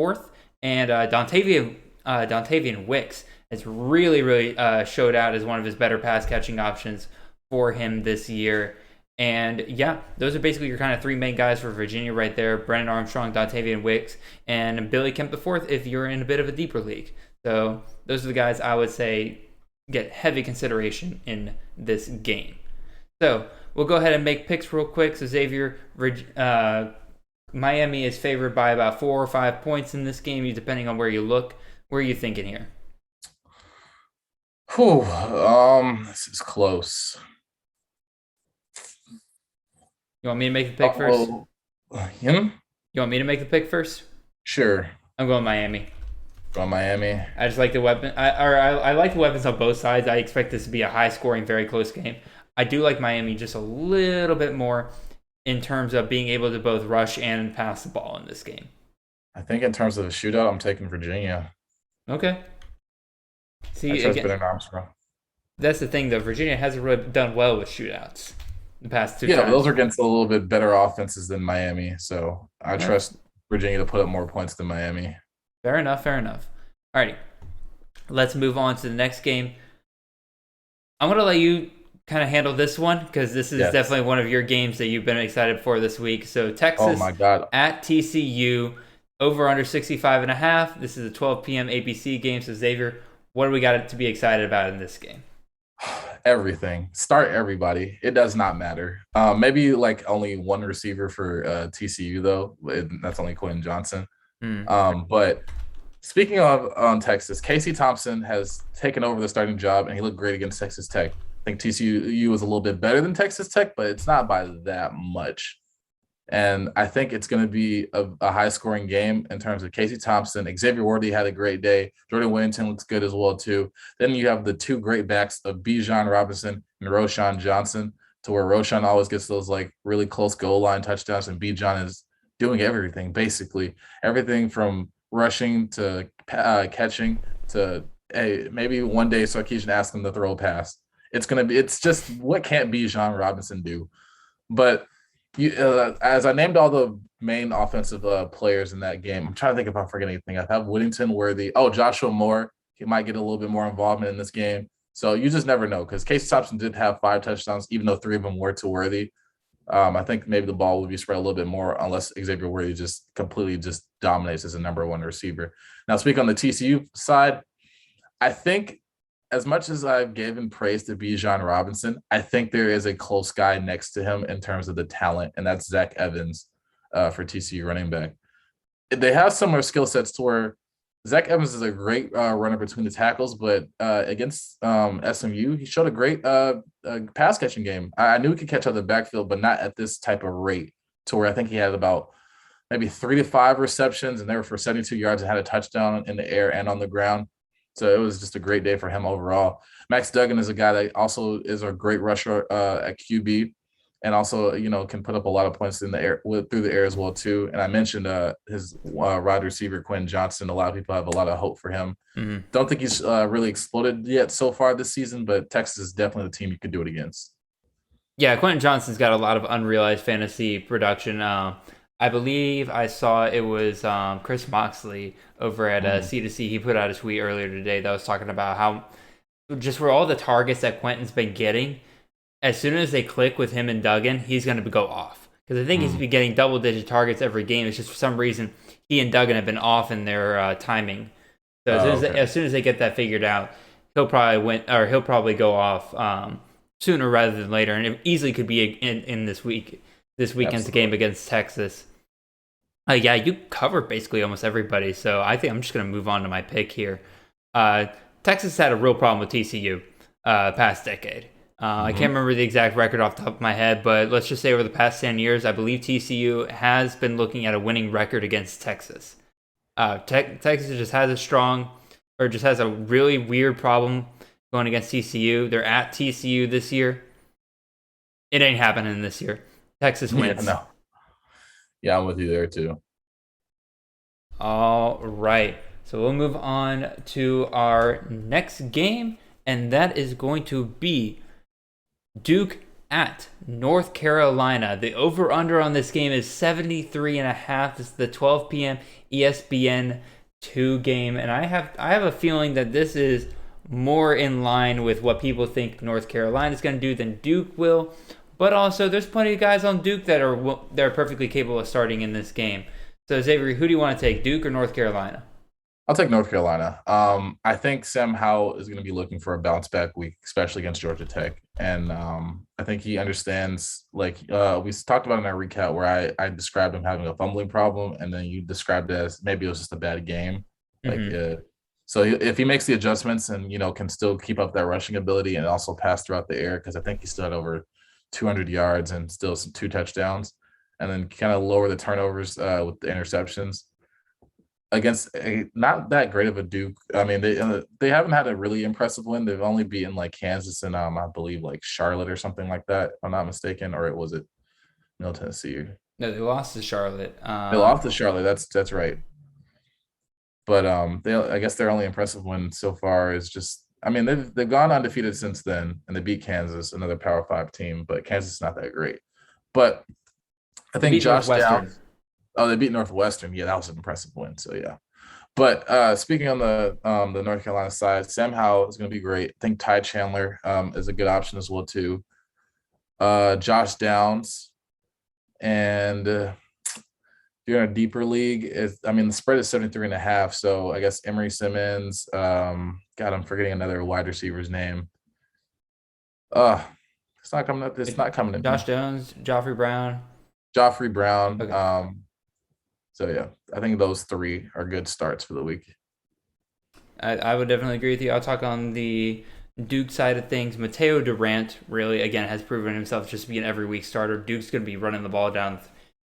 Speaker 5: and Dontavian Wicks has really showed out as one of his better pass catching options for him this year. And yeah, those are basically your kind of three main guys for Virginia right there: Brennan Armstrong, Dontavian Wicks, and Billy Kemp IV if you're in a bit of a deeper league. So those are the guys I would say get heavy consideration in this game. So we'll go ahead and make picks real quick. So Xavier, Miami is favored by about 4 or 5 points in this game, depending on where you look. Where are you thinking here?
Speaker 1: This is close.
Speaker 5: You want me to make the pick first?
Speaker 1: Him?
Speaker 5: You want me to make the pick first?
Speaker 1: Sure.
Speaker 5: I'm going Miami.
Speaker 1: Going Miami.
Speaker 5: I just like the weapon. I like the weapons on both sides. I expect this to be a high-scoring, very close game. I do like Miami just a little bit more in terms of being able to both rush and pass the ball in this game.
Speaker 1: I think in terms of a shootout, I'm taking Virginia.
Speaker 5: Okay. See,
Speaker 1: I trust Brennan Armstrong.
Speaker 5: That's the thing, though. Virginia hasn't really done well with shootouts the past two times.
Speaker 1: Yeah, those are against a little bit better offenses than Miami. So I trust Virginia to put up more points than Miami.
Speaker 5: Fair enough. Alrighty, let's move on to the next game. I'm going to let you kind of handle this one because this is definitely one of your games that you've been excited for this week. So Texas at TCU, over under 65.5. This is a 12 p.m. ABC game. So Xavier, what do we got to be excited about in this game?
Speaker 1: Everything. Start everybody. It does not matter. Maybe like only one receiver for TCU though. That's only Quentin Johnson. But speaking of Texas, Casey Thompson has taken over the starting job, and he looked great against Texas Tech. I think TCU was a little bit better than Texas Tech, but it's not by that much. And I think it's going to be a high-scoring game in terms of Casey Thompson. Xavier Worthy had a great day. Jordan Whittington looks good as well, too. Then you have the two great backs of Bijan Robinson and Roschon Johnson, to where Roschon always gets those, like, really close goal line touchdowns, and Bijan is doing everything, basically. Everything from rushing to catching to, hey, maybe one day Sarkisian asks him to throw a pass. It's just, what can't Bijan Robinson do? But as I named all the main offensive players in that game, I'm trying to think if I forget anything. I have Whittington, Worthy. Oh, Joshua Moore. He might get a little bit more involvement in this game. So you just never know, because Casey Thompson did have 5 touchdowns, even though 3 of them were to Worthy. I think maybe the ball would be spread a little bit more unless Xavier Worthy just completely just dominates as a number 1 receiver. Now, speaking on the TCU side, I think as much as I've given praise to Bijan Robinson, I think there is a close guy next to him in terms of the talent, and that's Zach Evans for TCU running back. They have similar skill sets to where Zach Evans is a great runner between the tackles, but against SMU, he showed a great pass catching game. I knew he could catch out the backfield, but not at this type of rate, to where I think he had about maybe 3 to 5 receptions, and they were for 72 yards and had a touchdown in the air and on the ground. So it was just a great day for him overall. Max Duggan is a guy that also is a great rusher at QB, and also, can put up a lot of points in the air through the air as well too. And I mentioned his wide receiver Quentin Johnson. A lot of people have a lot of hope for him. Mm-hmm. Don't think he's really exploded yet so far this season, but Texas is definitely the team you could do it against. Yeah,
Speaker 5: Quentin Johnson's got a lot of unrealized fantasy production. I believe I saw it was Chris Moxley over at C2C. He put out a tweet earlier today that was talking about how just for all the targets that Quentin's been getting, as soon as they click with him and Duggan, he's going to go off. Because I think he's been getting double-digit targets every game. It's just for some reason he and Duggan have been off in their timing. So as soon as they get that figured out, he'll probably go off sooner rather than later, and it easily could be in this weekend's Absolutely. Game against Texas. You covered basically almost everybody, so I think I'm just going to move on to my pick here. Texas had a real problem with TCU past decade. I can't remember the exact record off the top of my head, but let's just say over the past 10 years, I believe TCU has been looking at a winning record against Texas. Texas just has a really weird problem going against TCU. They're at TCU this year. It ain't happening this year. Texas wins.
Speaker 1: Yeah, I'm with you there too.
Speaker 5: All right. So we'll move on to our next game, and that is going to be Duke at North Carolina. The over-under on this game is 73.5. This is the 12 p.m. ESPN 2 game, and I have a feeling that this is more in line with what people think North Carolina is going to do than Duke will. But also, there's plenty of guys on Duke that are perfectly capable of starting in this game. So, Xavier, who do you want to take, Duke or North Carolina?
Speaker 1: I'll take North Carolina. I think Sam Howell is going to be looking for a bounce-back week, especially against Georgia Tech. And I think he understands, we talked about in our recap where I described him having a fumbling problem, and then you described it as maybe it was just a bad game. So if he makes the adjustments and, can still keep up that rushing ability and also pass throughout the air, because I think he still had over 200 yards and still some 2 touchdowns, and then kind of lower the turnovers with the interceptions against not that great of a Duke. I mean, they haven't had a really impressive win. They've only beaten Kansas and I believe Charlotte or something like that, if I'm not mistaken, or was it Middle Tennessee?
Speaker 5: No, they lost to Charlotte.
Speaker 1: They lost to Charlotte. That's right. But I guess their only impressive win so far is just. I mean, they've gone undefeated since then, and they beat Kansas, another Power 5 team, but Kansas is not that great. But I think Josh Downs. Oh, they beat Northwestern. Yeah, that was an impressive win. So yeah. But speaking on the North Carolina side, Sam Howell is going to be great. I think Ty Chandler is a good option as well too. Josh Downs, and if you're in a deeper league, the spread is 73.5. So I guess Emory Simmons. God, I'm forgetting another wide receiver's name. It's not coming up. It's not coming to
Speaker 5: Josh
Speaker 1: me.
Speaker 5: Jones, Joffrey Brown.
Speaker 1: Okay. So yeah, I think those three are good starts for the week.
Speaker 5: I would definitely agree with you. I'll talk on the Duke side of things. Mateo Durant really, again, has proven himself just to be an every week starter. Duke's going to be running the ball down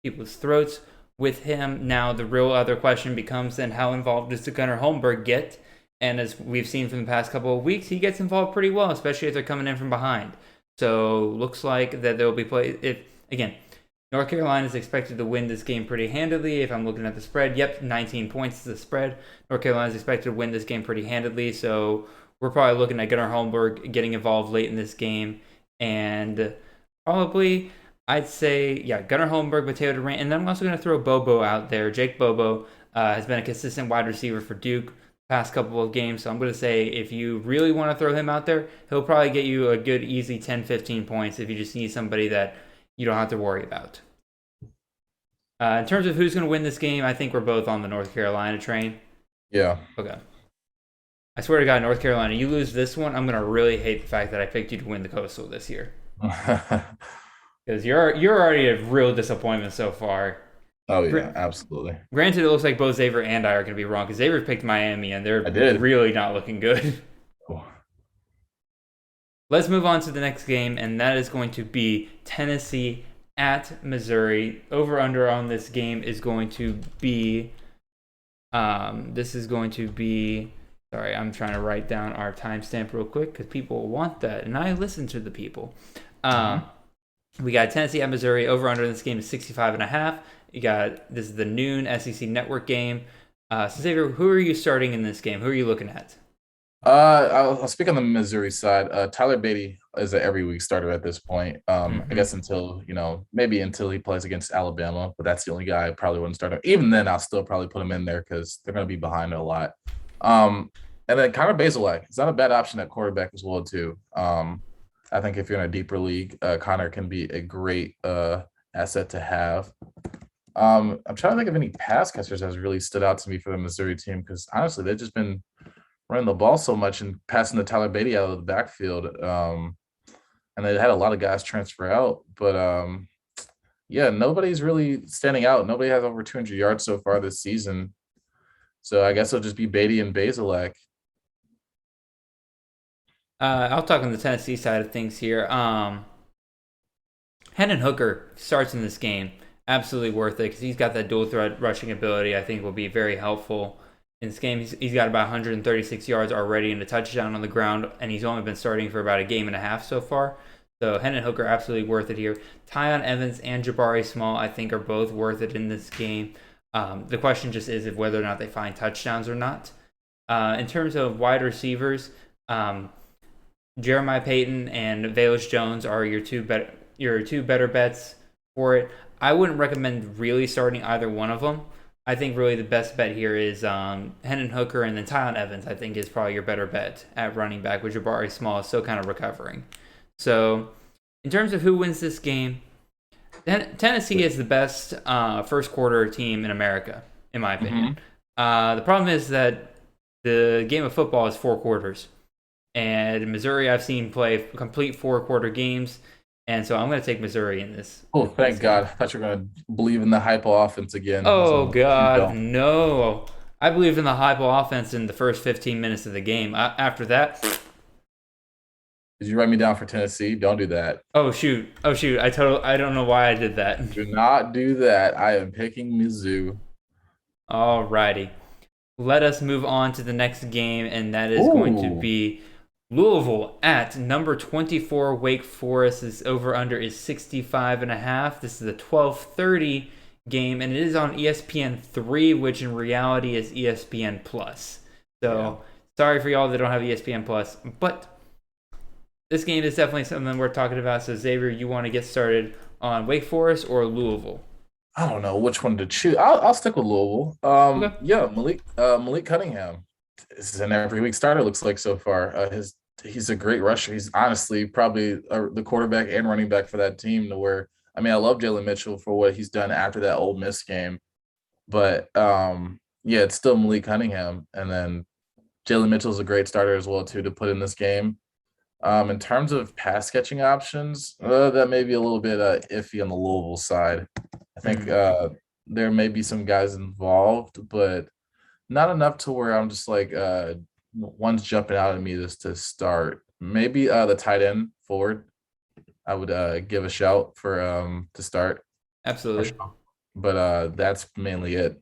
Speaker 5: people's throats with him. Now, the real other question becomes then how involved does Gunnar Holmberg get? And as we've seen from the past couple of weeks, he gets involved pretty well, especially if they're coming in from behind. So looks like that there will be play. North Carolina is expected to win this game pretty handedly. If I'm looking at the spread, 19 points is the spread. North Carolina is expected to win this game pretty handedly. So we're probably looking at Gunnar Holmberg getting involved late in this game. And probably, I'd say, Gunnar Holmberg, Mateo Durant. And then I'm also going to throw Bobo out there. Jake Bobo has been a consistent wide receiver for Duke past couple of games. So I'm going to say if you really want to throw him out there, he'll probably get you a good, easy 10, 15 points if you just need somebody that you don't have to worry about. In terms of who's going to win this game, I think we're both on the North Carolina train.
Speaker 1: Yeah.
Speaker 5: Okay. I swear to God, North Carolina, you lose this one, I'm going to really hate the fact that I picked you to win the Coastal this year. Because you're already a real disappointment so far.
Speaker 1: Oh, yeah, absolutely.
Speaker 5: Granted, it looks like both Xavier and I are going to be wrong because Xavier picked Miami, and they're really not looking good.
Speaker 1: Oh.
Speaker 5: Let's move on to the next game, and that is going to be Tennessee at Missouri. Over-under on this game is going to be... Sorry, I'm trying to write down our timestamp real quick because people want that, and I listen to the people. We got Tennessee at Missouri. Over-under in this game is 65.5. This is the noon SEC Network game. So Xavier, who are you starting in this game? Who are you looking at?
Speaker 1: I'll speak on the Missouri side. Tyler Beatty is an every week starter at this point. I guess until he plays against Alabama, but that's the only guy I probably wouldn't start him. Even then, I'll still probably put him in there because they're going to be behind a lot. And then Connor Bazelak is not a bad option at quarterback as well too. I think if you're in a deeper league, Connor can be a great asset to have. I'm trying to think of any pass catchers that has really stood out to me for the Missouri team because honestly, they've just been running the ball so much and passing the Tyler Beatty out of the backfield. And they had a lot of guys transfer out. But, nobody's really standing out. Nobody has over 200 yards so far this season. So I guess it'll just be Beatty and Bazelak.
Speaker 5: I'll talk on the Tennessee side of things here. Hendon Hooker starts in this game. Absolutely worth it because he's got that dual threat rushing ability. I think will be very helpful in this game. He's got about 136 yards already and a touchdown on the ground, and he's only been starting for about a game and a half so far. So Hendon Hooker absolutely worth it here. Tyon Evans and Jabari Small I think are both worth it in this game. The question just is whether or not they find touchdowns or not. In terms of wide receivers, Jeremiah Payton and Velus Jones are your two better bets for it. I wouldn't recommend really starting either one of them. I think really the best bet here is Hendon Hooker, and then Tyon Evans I think is probably your better bet at running back with Jabari Small still kind of recovering. So in terms of who wins this game, Tennessee is the best first quarter team in America, in my opinion. The problem is that the game of football is 4 quarters. And Missouri I've seen play complete 4-quarter games. And so I'm going to take Missouri in this.
Speaker 1: Oh, thank God. I thought you were going to believe in the hypo offense again.
Speaker 5: Oh, God, no. I believe in the hypo offense in the first 15 minutes of the game. After that...
Speaker 1: Did you write me down for Tennessee? Don't do that.
Speaker 5: Oh, shoot. I don't know why I did that.
Speaker 1: Do not do that. I am picking Mizzou.
Speaker 5: All righty. Let us move on to the next game, and that is going to be Louisville at number 24 Wake Forest. This over-under is 65.5. This is a 12:30 game, and it is on ESPN3, which in reality is ESPN+. So, sorry for y'all that don't have ESPN+, but this game is definitely something we're talking about. So, Xavier, you want to get started on Wake Forest or Louisville?
Speaker 1: I don't know which one to choose. I'll stick with Louisville.
Speaker 5: Okay.
Speaker 1: Yeah, Malik Cunningham. This is an every week starter. Looks like so far. He's a great rusher. He's honestly probably the quarterback and running back for that team. To where I love Jalen Mitchell for what he's done after that Ole Miss game, but yeah, it's still Malik Cunningham, and then Jalen Mitchell's a great starter as well too to put in this game. In terms of pass catching options, that may be a little bit iffy on the Louisville side. I think there may be some guys involved, but not enough to where I'm just like one's jumping out at me just to start. Maybe the tight end forward, I would give a shout for to start.
Speaker 5: Absolutely.
Speaker 1: But that's mainly it.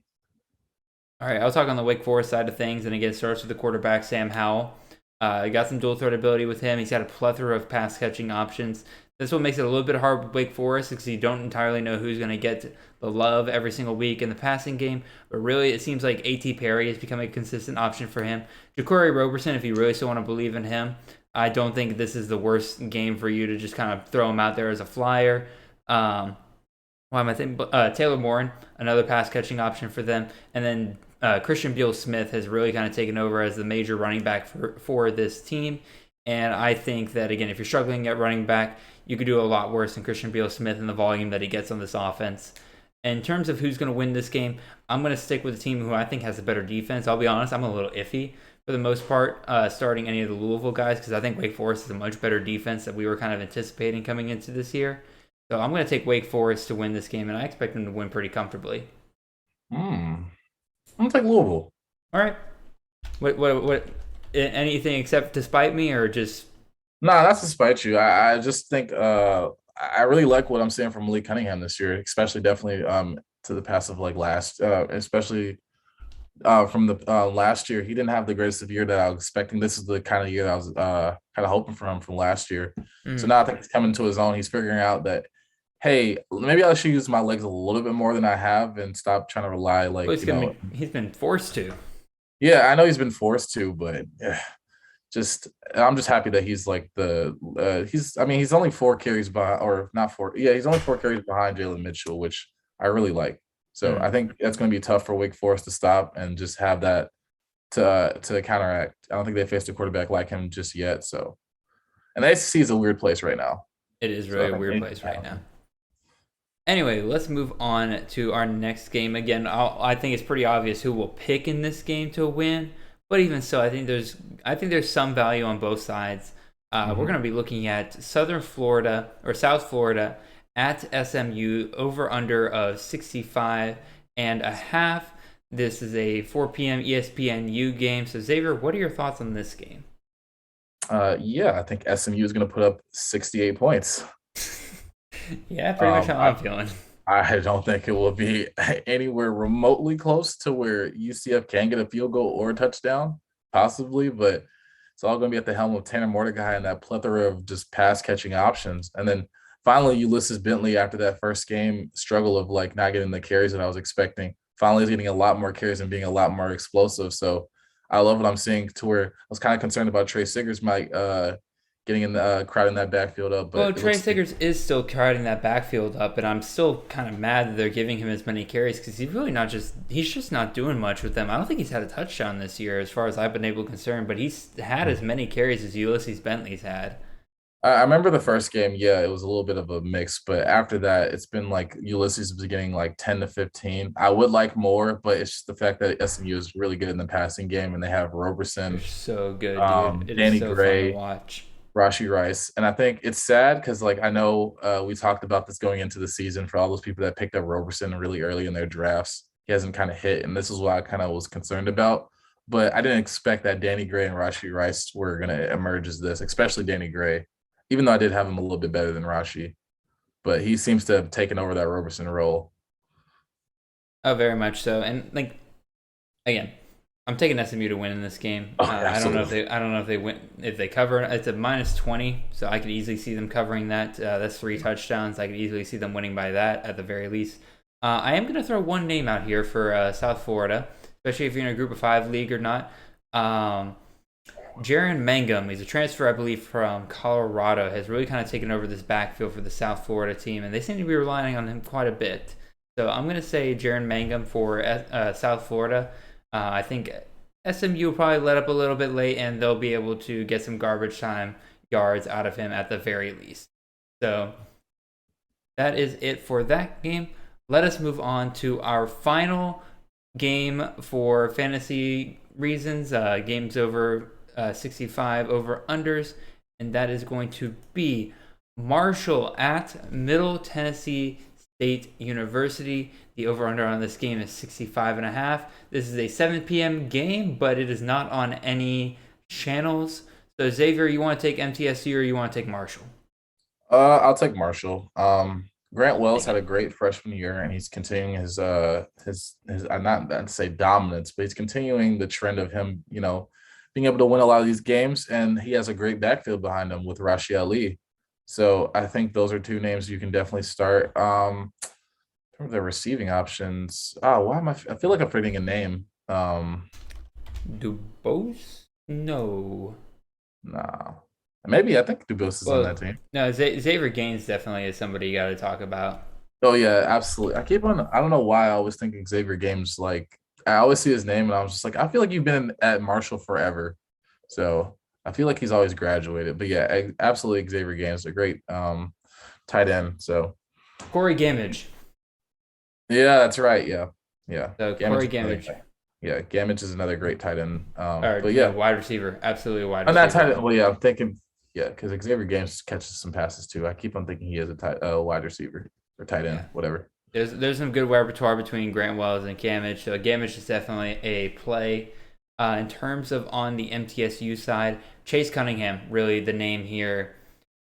Speaker 5: All right, I'll talk on the Wake Forest side of things, and again, it starts with the quarterback, Sam Howell. Got some dual threat ability with him. He's got a plethora of pass catching options. This one makes it a little bit hard with Wake Forest because you don't entirely know who's going to get the love every single week in the passing game. But really, it seems like A.T. Perry has become a consistent option for him. Ja'Cory Roberson, if you really still want to believe in him, I don't think this is the worst game for you to just kind of throw him out there as a flyer. Why am I thinking? Taylor Morin, another pass catching option for them. And then Christian Beal-Smith has really kind of taken over as the major running back for this team. And I think that, again, if you're struggling at running back, you could do a lot worse than Christian Beal-Smith in the volume that he gets on this offense. In terms of who's going to win this game, I'm going to stick with the team who I think has a better defense. I'll be honest, I'm a little iffy for the most part starting any of the Louisville guys because I think Wake Forest is a much better defense that we were kind of anticipating coming into this year. So I'm going to take Wake Forest to win this game, and I expect them to win pretty comfortably.
Speaker 1: I'm going to take Louisville.
Speaker 5: All right. What? Anything except to spite me, or just?
Speaker 1: Nah, that's to spite you. I just think I really like what I'm seeing from Malik Cunningham this year, especially definitely to the pass of like last, especially from the last year. He didn't have the greatest of year that I was expecting. This is the kind of year that I was kind of hoping for him from last year. So now I think he's coming to his own. He's figuring out that, hey, maybe I should use my legs a little bit more than I have and stop trying to rely like
Speaker 5: he's been forced to.
Speaker 1: Yeah, I know he's been forced to, but I'm just happy that he's like he's only 4 carries behind, or not 4. Yeah, he's only 4 carries behind Jalen Mitchell, which I really like. So I think that's going to be tough for Wake Forest to stop and just have that to counteract. I don't think they faced a quarterback like him just yet. So, and the ACC is a weird place right now.
Speaker 5: It is really a weird place right now. Anyway, let's move on to our next game. Again, I think it's pretty obvious who will pick in this game to win. But even so, I think there's some value on both sides. We're going to be looking at South Florida at SMU, over under of 65.5. This is a 4 p.m. ESPNU game. So Xavier, what are your thoughts on this game?
Speaker 1: Yeah, I think SMU is going to put up 68 points.
Speaker 5: Yeah, pretty much how I'm feeling.
Speaker 1: I don't think it will be anywhere remotely close to where UCF can get a field goal or a touchdown, possibly, but it's all going to be at the helm of Tanner Mordecai and that plethora of just pass catching options. And then finally, Ulysses Bentley, after that first game struggle of like not getting the carries that I was expecting, finally is getting a lot more carries and being a lot more explosive. So I love what I'm seeing, to where I was kind of concerned about Trey Siggers might getting in the crowding that backfield up. But
Speaker 5: Trey Siggers is still crowding that backfield up, and I'm still kind of mad that they're giving him as many carries because he's just not doing much with them. I don't think he's had a touchdown this year as far as I've been able to concern, but he's had as many carries as Ulysses Bentley's had.
Speaker 1: I remember the first game, yeah, it was a little bit of a mix, but after that, it's been like Ulysses was getting like 10 to 15. I would like more, but it's just the fact that SMU is really good in the passing game, and they have Roberson.
Speaker 5: They're so good, dude. It
Speaker 1: Danny
Speaker 5: is so
Speaker 1: Gray,
Speaker 5: fun to watch.
Speaker 1: Rashee Rice. And I think it's sad because, like, I know we talked about this going into the season for all those people that picked up Roberson really early in their drafts. He hasn't kind of hit, and this is what I kind of was concerned about. But I didn't expect that Danny Gray and Rashee Rice were going to emerge as this, especially Danny Gray, even though I did have him a little bit better than Rashee. But he seems to have taken over that Roberson role.
Speaker 5: Oh, very much so. And, like, again, I'm taking SMU to win in this game. I don't know if they win, if they cover. It's a -20, so I could easily see them covering that. That's 3 touchdowns. I could easily see them winning by that at the very least. I am going to throw one name out here for South Florida, especially if you're in a Group of 5 league or not. Jaron Mangum, he's a transfer, I believe, from Colorado, has really kind of taken over this backfield for the South Florida team, and they seem to be relying on him quite a bit. So I'm going to say Jaron Mangum for South Florida. I think SMU will probably let up a little bit late, and they'll be able to get some garbage time yards out of him at the very least. So that is it for that game. Let us move on to our final game for fantasy reasons. Games over 65 over unders, and that is going to be Marshall at Middle Tennessee State University. The over-under on this game is 65.5. This is a 7 p.m. game, but it is not on any channels. So, Xavier, you want to take MTSU or you want to take Marshall?
Speaker 1: I'll take Marshall. Grant Wells had a great freshman year, and he's continuing his I'm not to say dominance, but he's continuing the trend of him, being able to win a lot of these games, and he has a great backfield behind him with Rashid Ali. So I think those are two names you can definitely start. In terms of their receiving options, I feel like I'm forgetting a name.
Speaker 5: Dubose? No.
Speaker 1: Nah. Maybe I think Dubose is on that team.
Speaker 5: No, Xavier Gaines definitely is somebody you got to talk about.
Speaker 1: Oh yeah, absolutely. I don't know why I always think Xavier Gaines. Like I always see his name and I was just like, I feel like you've been at Marshall forever. So I feel like he's always graduated. But yeah, absolutely Xavier Gaines, a great tight end. So
Speaker 5: Corey Gamage.
Speaker 1: Yeah, that's right. Yeah.
Speaker 5: So Corey Gamage.
Speaker 1: Yeah, Gamage is another great tight end.
Speaker 5: But yeah, wide receiver, absolutely wide receiver.
Speaker 1: I'm not tight end. Well, yeah, I'm thinking. Yeah, because Xavier Gaines catches some passes too. I keep on thinking he is a wide receiver or tight end, whatever.
Speaker 5: There's some good repertoire between Grant Wells and Gamage. So Gamage is definitely a play. In terms of on the MTSU side, Chase Cunningham, really the name here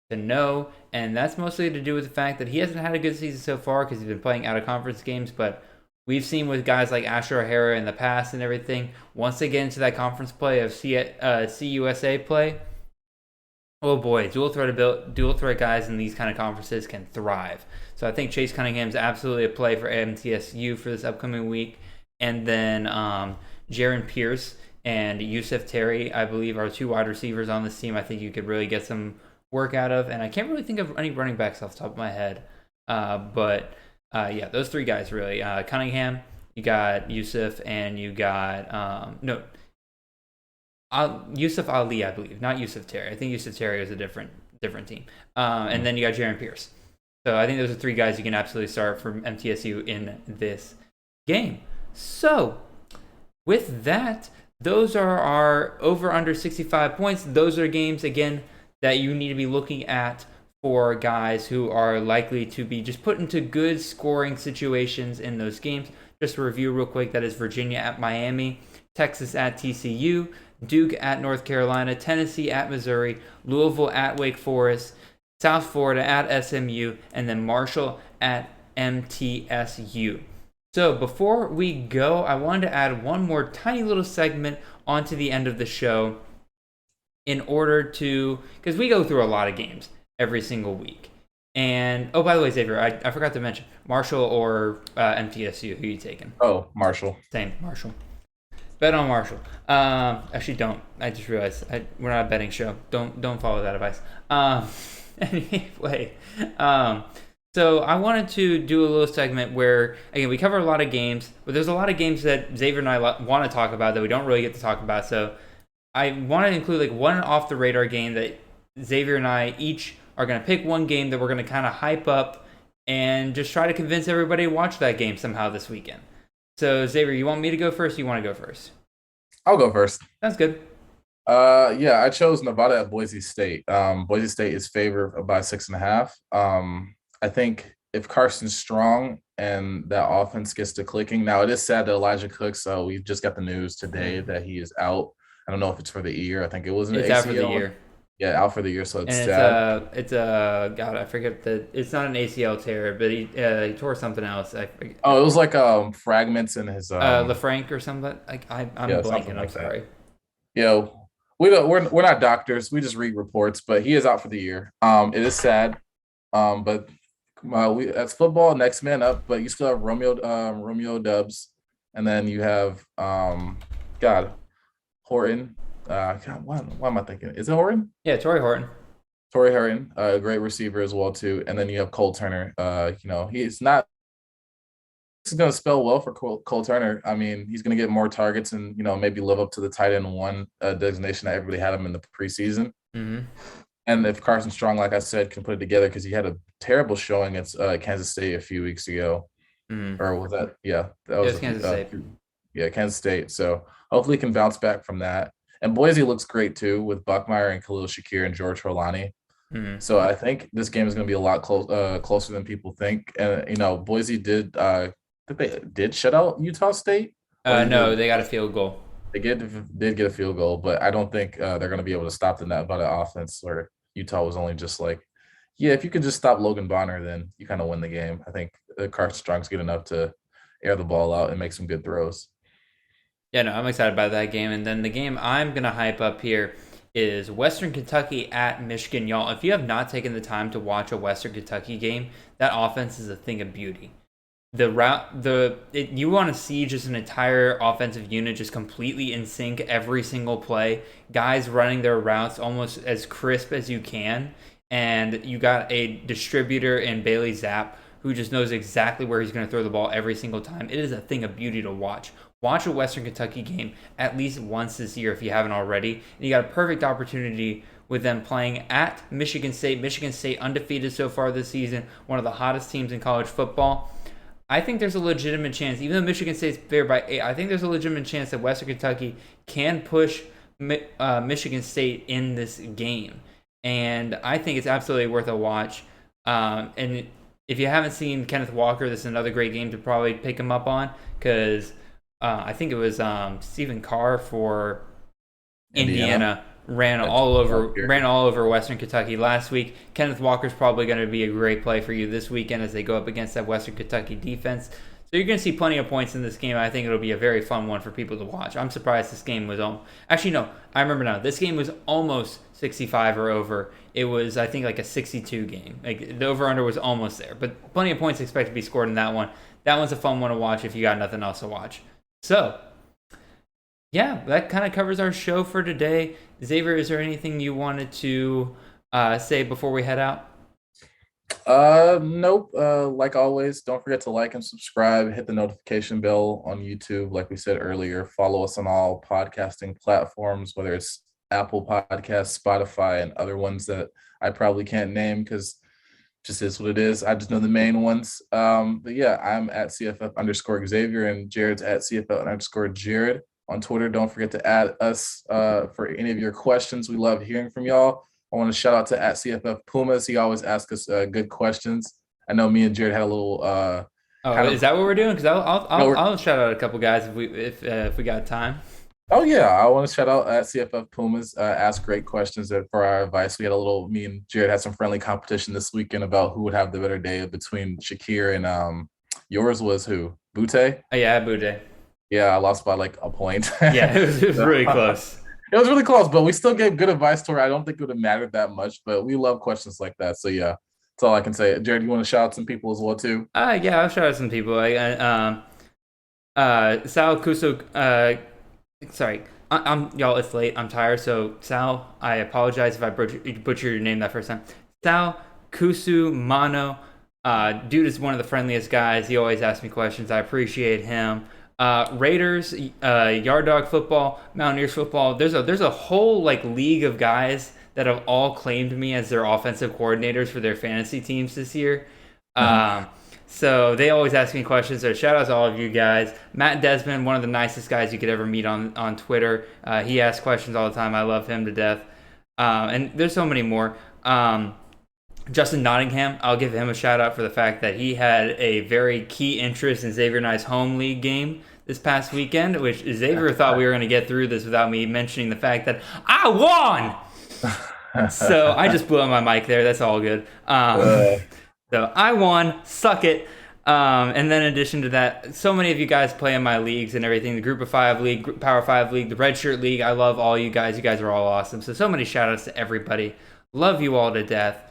Speaker 5: to know. And that's mostly to do with the fact that he hasn't had a good season so far because he's been playing out of conference games. But we've seen with guys like Asher O'Hara in the past and everything, once they get into that conference play of CUSA play, oh boy, dual threat guys in these kind of conferences can thrive. So I think Chase Cunningham's absolutely a play for MTSU for this upcoming week. And then Jaron Pierce and Yusuf Terry, I believe, are two wide receivers on this team I think you could really get some work out of. And I can't really think of any running backs off the top of my head. But those three guys really. Cunningham, you got Yusuf, and you got Yusuf Ali, I believe, not Yusuf Terry. I think Yusuf Terry is a different team. And then you got Jaron Pierce. So I think those are three guys you can absolutely start from MTSU in this game. So with that, those are our over under 65 points. Those are games, again, that you need to be looking at for guys who are likely to be just put into good scoring situations in those games. Just to review real quick, that is Virginia at Miami, Texas at TCU, Duke at North Carolina, Tennessee at Missouri, Louisville at Wake Forest, South Florida at SMU, and then Marshall at MTSU. So before we go, I wanted to add one more tiny little segment onto the end of the show in order to, because we go through a lot of games every single week. And, oh, by the way, Xavier, I forgot to mention, Marshall or MTSU, who are you taking?
Speaker 1: Oh, Marshall.
Speaker 5: Same, Marshall. Bet on Marshall. Actually, don't. I just realized we're not a betting show. Don't follow that advice. Anyway, so I wanted to do a little segment where, again, we cover a lot of games, but there's a lot of games that Xavier and I want to talk about that we don't really get to talk about. So I want to include like one off the radar game that Xavier and I each are going to pick one game that we're going to kind of hype up and just try to convince everybody to watch that game somehow this weekend. So Xavier, you want me to go first? Or you want to go first?
Speaker 1: I'll go first.
Speaker 5: Sounds good.
Speaker 1: I chose Nevada at Boise State. Boise State is favored by 6.5. I think if Carson's strong and that offense gets to clicking, now it is sad that Elijah Cooks. So we just got the news today that he is out. I don't know if it's for the year. I think it was an ACL.
Speaker 5: Out for the year.
Speaker 1: Yeah, out for the year. So it's
Speaker 5: sad. God, I forget it's not an ACL tear, but he tore something else. I forget.
Speaker 1: Oh, it was like fragments in his
Speaker 5: LaFranc or something. Like I'm blanking. I'm sorry.
Speaker 1: Yeah, we're not doctors. We just read reports, but he is out for the year. It is sad. But that's football. Next man up. But you still have Romeo Dubs, and then you have Horton. Why am I thinking? Is it Horton?
Speaker 5: Yeah, Torrey Horton.
Speaker 1: A great receiver as well too. And then you have Cole Turner. He's not is going to spell well for Cole Turner. I mean, he's going to get more targets and, maybe live up to the tight end one designation that everybody had him in the preseason.
Speaker 5: Mm-hmm.
Speaker 1: And if Carson Strong, like I said, can put it together, because he had a terrible showing at Kansas State a few weeks ago.
Speaker 5: Mm-hmm.
Speaker 1: Or was that? Yeah. That
Speaker 5: was Kansas State.
Speaker 1: Yeah, Kansas State. So hopefully he can bounce back from that. And Boise looks great too, with Buckmeyer and Khalil Shakir and George Holani.
Speaker 5: Mm-hmm.
Speaker 1: So I think this game is going to be a lot closer than people think. And Boise did shut out Utah State.
Speaker 5: No, they got a field goal.
Speaker 1: They did get a field goal, but I don't think they're going to be able to stop the Nevada offense. Where Utah was only just like, yeah, if you could just stop Logan Bonner, then you kind of win the game. I think Carson Strong's good enough to air the ball out and make some good throws.
Speaker 5: Yeah, no, I'm excited about that game. And then the game I'm going to hype up here is Western Kentucky at Michigan. Y'all, if you have not taken the time to watch a Western Kentucky game, that offense is a thing of beauty. You want to see just an entire offensive unit just completely in sync every single play. Guys running their routes almost as crisp as you can. And you got a distributor in Bailey Zapp who just knows exactly where he's going to throw the ball every single time. It is a thing of beauty to watch. Watch a Western Kentucky game at least once this year if you haven't already. And you got a perfect opportunity with them playing at Michigan State. Michigan State undefeated so far this season, one of the hottest teams in college football. I think there's a legitimate chance, even though Michigan State's favored by 8, I think there's a legitimate chance that Western Kentucky can push Michigan State in this game. And I think it's absolutely worth a watch. And if you haven't seen Kenneth Walker, this is another great game to probably pick him up on, because I think it was Stephen Carr for Indiana ran all over Western Kentucky last week. Kenneth Walker's probably going to be a great play for you this weekend as they go up against that Western Kentucky defense. So you're going to see plenty of points in this game. I think it'll be a very fun one for people to watch. I'm surprised this game was actually, no, I remember now. This game was almost 65 or over. It was, I think, like a 62 game. Like the over-under was almost there. But plenty of points expected to be scored in that one. That one's a fun one to watch if you got nothing else to watch. So, yeah, that kind of covers our show for today. Xavier, is there anything you wanted to say before we head out?
Speaker 1: Nope. Like always, don't forget to like and subscribe. Hit the notification bell on YouTube. Like we said earlier, follow us on all podcasting platforms, whether it's Apple Podcasts, Spotify, and other ones that I probably can't name because just is what it is. I just know the main ones. But yeah, I'm at CFF_Xavier and Jared's at CFF_Jared on Twitter. Don't forget to add us for any of your questions. We love hearing from y'all. I want to shout out to at CFF Pumas. He always asks us good questions. I know me and Jared had a little.
Speaker 5: Is that what we're doing? Because I'll shout out a couple guys if we got time.
Speaker 1: Oh yeah, I want to shout out at CFF Pumas. Ask great questions for our advice. We had me and Jared had some friendly competition this weekend about who would have the better day between Shakir and yours was who? Butte?
Speaker 5: Oh, yeah, Butte.
Speaker 1: Yeah, I lost by like a point.
Speaker 5: Yeah, it was really close.
Speaker 1: It was really close, but we still gave good advice to her. I don't think it would have mattered that much, but we love questions like that. So yeah, that's all I can say. Jared, you want to shout out some people as well too?
Speaker 5: Yeah, I'll shout out some people. Sal Kuso. Sorry, y'all. It's late. I'm tired. So Sal, I apologize if I butchered your name that first time. Sal Kusu Mano. Dude is one of the friendliest guys. He always asks me questions. I appreciate him. Raiders, Yard Dog Football, Mountaineers Football. There's a whole like league of guys that have all claimed me as their offensive coordinators for their fantasy teams this year. So they always ask me questions. So shout out to all of you guys. Matt Desmond, one of the nicest guys you could ever meet on Twitter. He asks questions all the time. I love him to death. And there's so many more. Justin Nottingham, I'll give him a shout out for the fact that he had a very key interest in Xavier and I's home league game this past weekend, which Xavier thought we were going to get through this without me mentioning the fact that I won. So I just blew up my mic there. That's all good. So I won. Suck it. And then in addition to that, so many of you guys play in my leagues and everything. The Group of 5 League, Power 5 League, the Red Shirt League. I love all you guys. You guys are all awesome. So many shout outs to everybody. Love you all to death.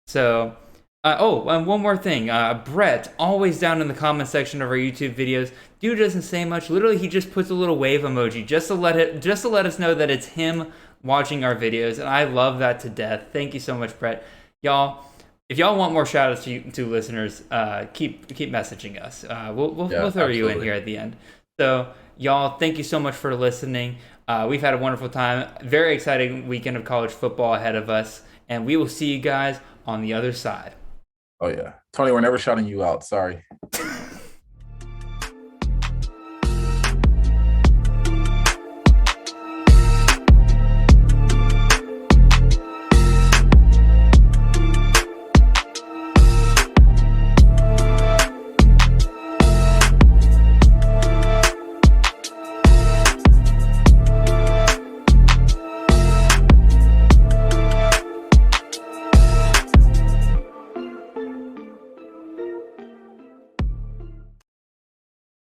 Speaker 5: So, and one more thing. Brett, always down in the comment section of our YouTube videos. Dude doesn't say much. Literally, he just puts a little wave emoji just to let us know that it's him watching our videos. And I love that to death. Thank you so much, Brett. Y'all, If y'all want more shout outs to listeners, keep messaging us. We'll throw you in here at the end. So y'all, thank you so much for listening. We've had a wonderful time. Very exciting weekend of college football ahead of us, and we will see you guys on the other side.
Speaker 1: Oh yeah, Tony, we're never shouting you out. Sorry.